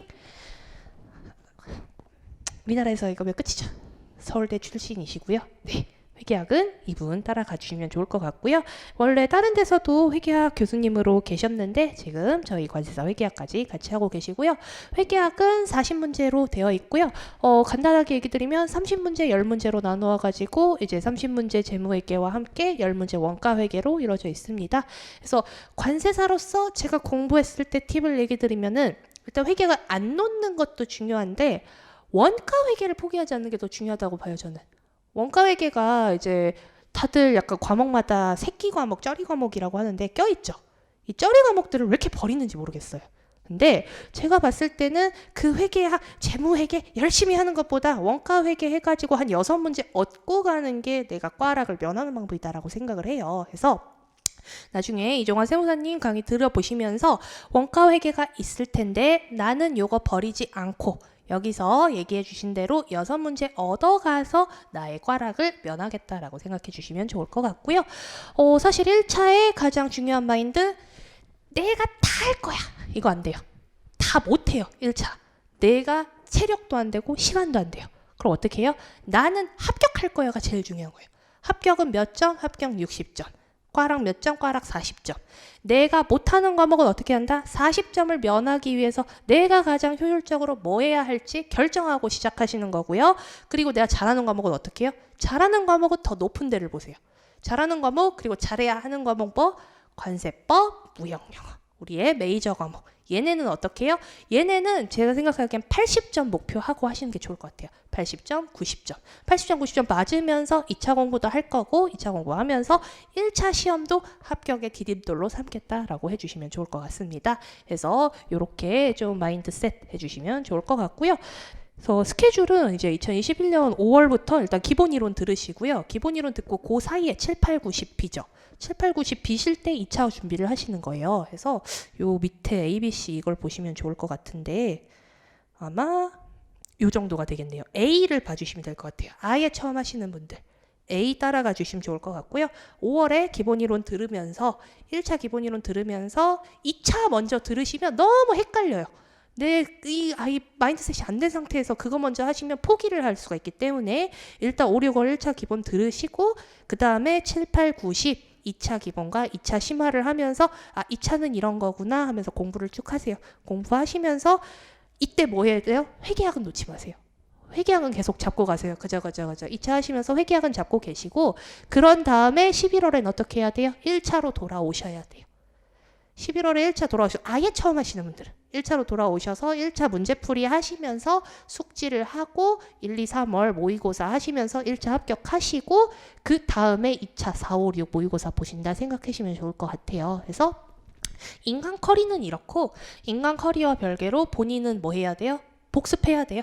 우리나라에서 이거 몇 끝이죠? 서울대 출신이시고요. 네. 회계학은 이분 따라가 주시면 좋을 것 같고요. 원래 다른 데서도 회계학 교수님으로 계셨는데 지금 저희 관세사 회계학까지 같이 하고 계시고요. 회계학은 40문제로 되어 있고요. 간단하게 얘기 드리면 30문제 10문제로 나누어 가지고 이제 30문제 재무회계와 함께 10문제 원가회계로 이루어져 있습니다. 그래서 관세사로서 제가 공부했을 때 팁을 얘기 드리면은 일단 회계가 안 놓는 것도 중요한데 원가회계를 포기하지 않는 게 더 중요하다고 봐요 저는. 원가회계가 이제 다들 약간 과목마다 새끼 과목, 쩌리 과목이라고 하는데 껴있죠. 이 쩌리 과목들을 왜 이렇게 버리는지 모르겠어요. 근데 제가 봤을 때는 그 회계학, 재무회계 열심히 하는 것보다 원가회계 해가지고 한 6문제 얻고 가는 게 내가 과락을 면하는 방법이다라고 생각을 해요. 그래서 나중에 이종환 세무사님 강의 들어보시면서 원가회계가 있을 텐데 나는 요거 버리지 않고 여기서 얘기해 주신 대로 6문제 얻어가서 나의 과락을 면하겠다라고 생각해 주시면 좋을 것 같고요. 사실 1차의 가장 중요한 마인드 내가 다 할 거야. 이거 안 돼요. 다 못해요. 1차. 내가 체력도 안 되고 시간도 안 돼요. 그럼 어떻게 해요? 나는 합격할 거야가 제일 중요한 거예요. 합격은 몇 점? 합격 60점. 과락 몇 점? 과락 40점. 내가 못하는 과목은 어떻게 한다? 40점을 면하기 위해서 내가 가장 효율적으로 뭐 해야 할지 결정하고 시작하시는 거고요. 그리고 내가 잘하는 과목은 어떻게 해요? 잘하는 과목은 더 높은 데를 보세요. 잘하는 과목, 그리고 잘해야 하는 과목 뭐? 관세법, 무역영어. 우리의 메이저 과목. 얘네는 어떻게 해요? 얘네는 제가 생각하기엔 80점 목표하고 하시는 게 좋을 것 같아요. 80점, 90점. 80점, 90점 맞으면서 2차 공부도 할 거고 2차 공부하면서 1차 시험도 합격의 디딤돌로 삼겠다라고 해주시면 좋을 것 같습니다. 그래서 이렇게 좀 마인드셋 해주시면 좋을 것 같고요. 그래서 스케줄은 이제 2021년 5월부터 일단 기본 이론 들으시고요. 기본 이론 듣고 그 사이에 7, 8, 90 B죠. 7, 8, 90 B실 때 2차 준비를 하시는 거예요. 그래서 요 밑에 A, B, C 이걸 보시면 좋을 것 같은데 아마 요 정도가 되겠네요. A를 봐주시면 될 것 같아요. 아예 처음 하시는 분들. A 따라가 주시면 좋을 것 같고요. 5월에 기본 이론 들으면서 1차 기본 이론 들으면서 2차 먼저 들으시면 너무 헷갈려요. 이 아이 마인드셋이 안 된 상태에서 그거 먼저 하시면 포기를 할 수가 있기 때문에 일단 5, 6월 1차 기본 들으시고 그 다음에 7, 8, 90 2차 기본과 2차 심화를 하면서 2차는 이런 거구나 하면서 공부를 쭉 하세요. 공부하시면서 이때 뭐 해야 돼요? 회계학은 놓지 마세요. 회계학은 계속 잡고 가세요. 그죠. 2차 하시면서 회계학은 잡고 계시고 그런 다음에 11월엔 어떻게 해야 돼요? 1차로 돌아오셔야 돼요. 11월에 1차 돌아오셔서 아예 처음 하시는 분들은 1차로 돌아오셔서 1차 문제풀이 하시면서 숙지를 하고 1, 2, 3월 모의고사 하시면서 1차 합격하시고 그 다음에 2차 4, 5, 6 모의고사 보신다 생각하시면 좋을 것 같아요. 그래서 인간 커리는 이렇고 인간 커리와 별개로 본인은 뭐 해야 돼요? 복습해야 돼요.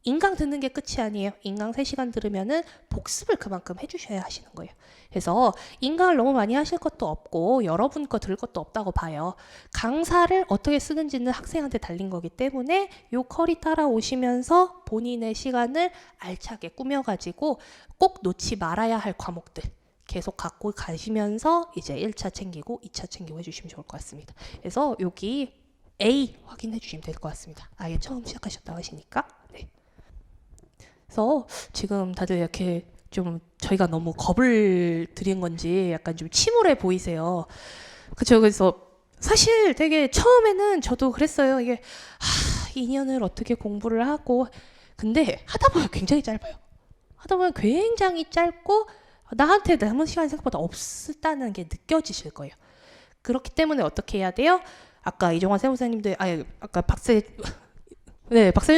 인강 듣는 게 끝이 아니에요. 인강 3시간 들으면은 복습을 그만큼 해주셔야 하시는 거예요. 그래서 인강을 너무 많이 하실 것도 없고 여러분 거 들을 것도 없다고 봐요. 강사를 어떻게 쓰는지는 학생한테 달린 거기 때문에 요 커리 따라오시면서 본인의 시간을 알차게 꾸며가지고 꼭 놓지 말아야 할 과목들 계속 갖고 가시면서 이제 1차 챙기고 2차 챙기고 해주시면 좋을 것 같습니다. 그래서 여기 A 확인해 주시면 될 것 같습니다. 아예 처음 시작하셨다고 하시니까. 네. 그래서 지금 다들 이렇게 좀 저희가 너무 겁을 들인 건지 약간 좀 침울해 보이세요. 그렇죠. 그래서 사실 되게 처음에는 저도 그랬어요. 이게 2년을 어떻게 공부를 하고 근데 하다 보면 굉장히 짧아요. 하다 보면 굉장히 짧고 나한테 남은 시간이 생각보다 없다는 게 느껴지실 거예요. 그렇기 때문에 어떻게 해야 돼요? 아까 이종환 세무사님도 아까 박세윤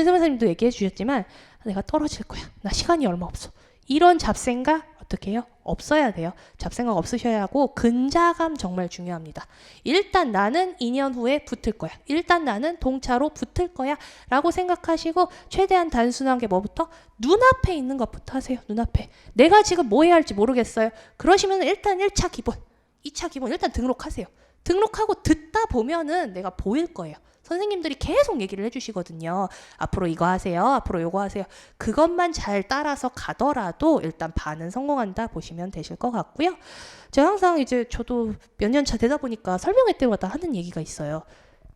세무사님도 얘기해 주셨지만 내가 떨어질 거야. 나 시간이 얼마 없어. 이런 잡생각 어떻게 해요? 없어야 돼요. 잡생각 없으셔야 하고 근자감 정말 중요합니다. 일단 나는 2년 후에 붙을 거야. 일단 나는 동차로 붙을 거야 라고 생각하시고 최대한 단순한 게 뭐부터? 눈앞에 있는 것부터 하세요. 눈앞에. 내가 지금 뭐 해야 할지 모르겠어요. 그러시면 일단 1차 기본, 2차 기본 일단 등록하세요. 등록하고 듣다 보면은 내가 보일 거예요. 선생님들이 계속 얘기를 해주시거든요. 앞으로 이거 하세요. 앞으로 이거 하세요. 그것만 잘 따라서 가더라도 일단 반은 성공한다 보시면 되실 것 같고요. 제가 항상 이제 저도 몇 년 차 되다 보니까 설명회 때마다 하는 얘기가 있어요.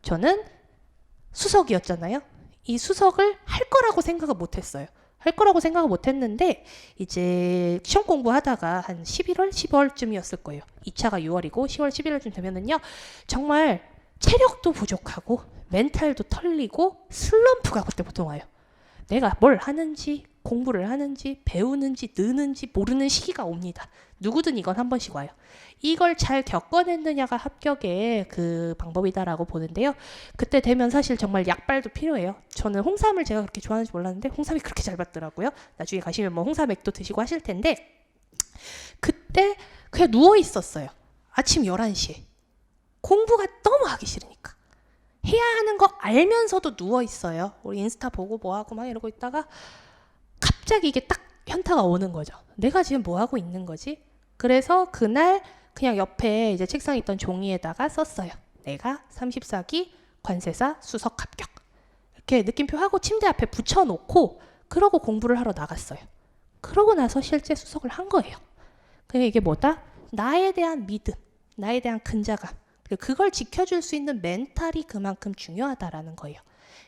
저는 수석이었잖아요. 이 수석을 할 거라고 생각을 못했어요. 할 거라고 생각을 못했는데 이제 시험 공부하다가 한 11월, 12월쯤이었을 거예요. 2차가 6월이고 10월, 11월쯤 되면은요. 정말 체력도 부족하고 멘탈도 털리고 슬럼프가 그때 보통 와요. 내가 뭘 하는지 공부를 하는지 배우는지 느는지 모르는 시기가 옵니다. 누구든 이건 한 번씩 와요. 이걸 잘 겪어냈느냐가 합격의 그 방법이다라고 보는데요. 그때 되면 사실 정말 약발도 필요해요. 저는 홍삼을 제가 그렇게 좋아하는지 몰랐는데 홍삼이 그렇게 잘 받더라고요. 나중에 가시면 뭐 홍삼액도 드시고 하실 텐데 그때 그냥 누워 있었어요. 아침 11시에. 공부가 너무 하기 싫으니까. 해야 하는 거 알면서도 누워 있어요. 우리 인스타 보고 뭐 하고 막 이러고 있다가 갑자기 이게 딱 현타가 오는 거죠. 내가 지금 뭐 하고 있는 거지? 그래서 그날 그냥 옆에 이제 책상에 있던 종이에다가 썼어요. 내가 34기 관세사 수석 합격. 이렇게 느낌표 하고 침대 앞에 붙여놓고 그러고 공부를 하러 나갔어요. 그러고 나서 실제 수석을 한 거예요. 그게 이게 뭐다? 나에 대한 믿음, 나에 대한 근자감. 그리고 그걸 지켜줄 수 있는 멘탈이 그만큼 중요하다라는 거예요.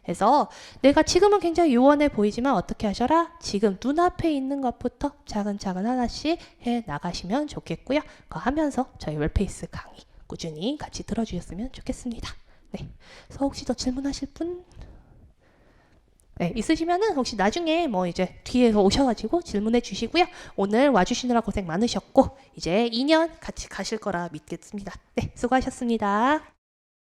그래서 내가 지금은 굉장히 요원해 보이지만 어떻게 하셔라? 지금 눈앞에 있는 것부터 차근차근 하나씩 해 나가시면 좋겠고요. 그거 하면서 저희 웰페이스 강의 꾸준히 같이 들어주셨으면 좋겠습니다. 네. 그래서 혹시 더 질문하실 분? 네, 있으시면은 혹시 나중에 뭐 이제 뒤에서 오셔가지고 질문해 주시고요. 오늘 와주시느라 고생 많으셨고 이제 2년 같이 가실 거라 믿겠습니다. 네, 수고하셨습니다.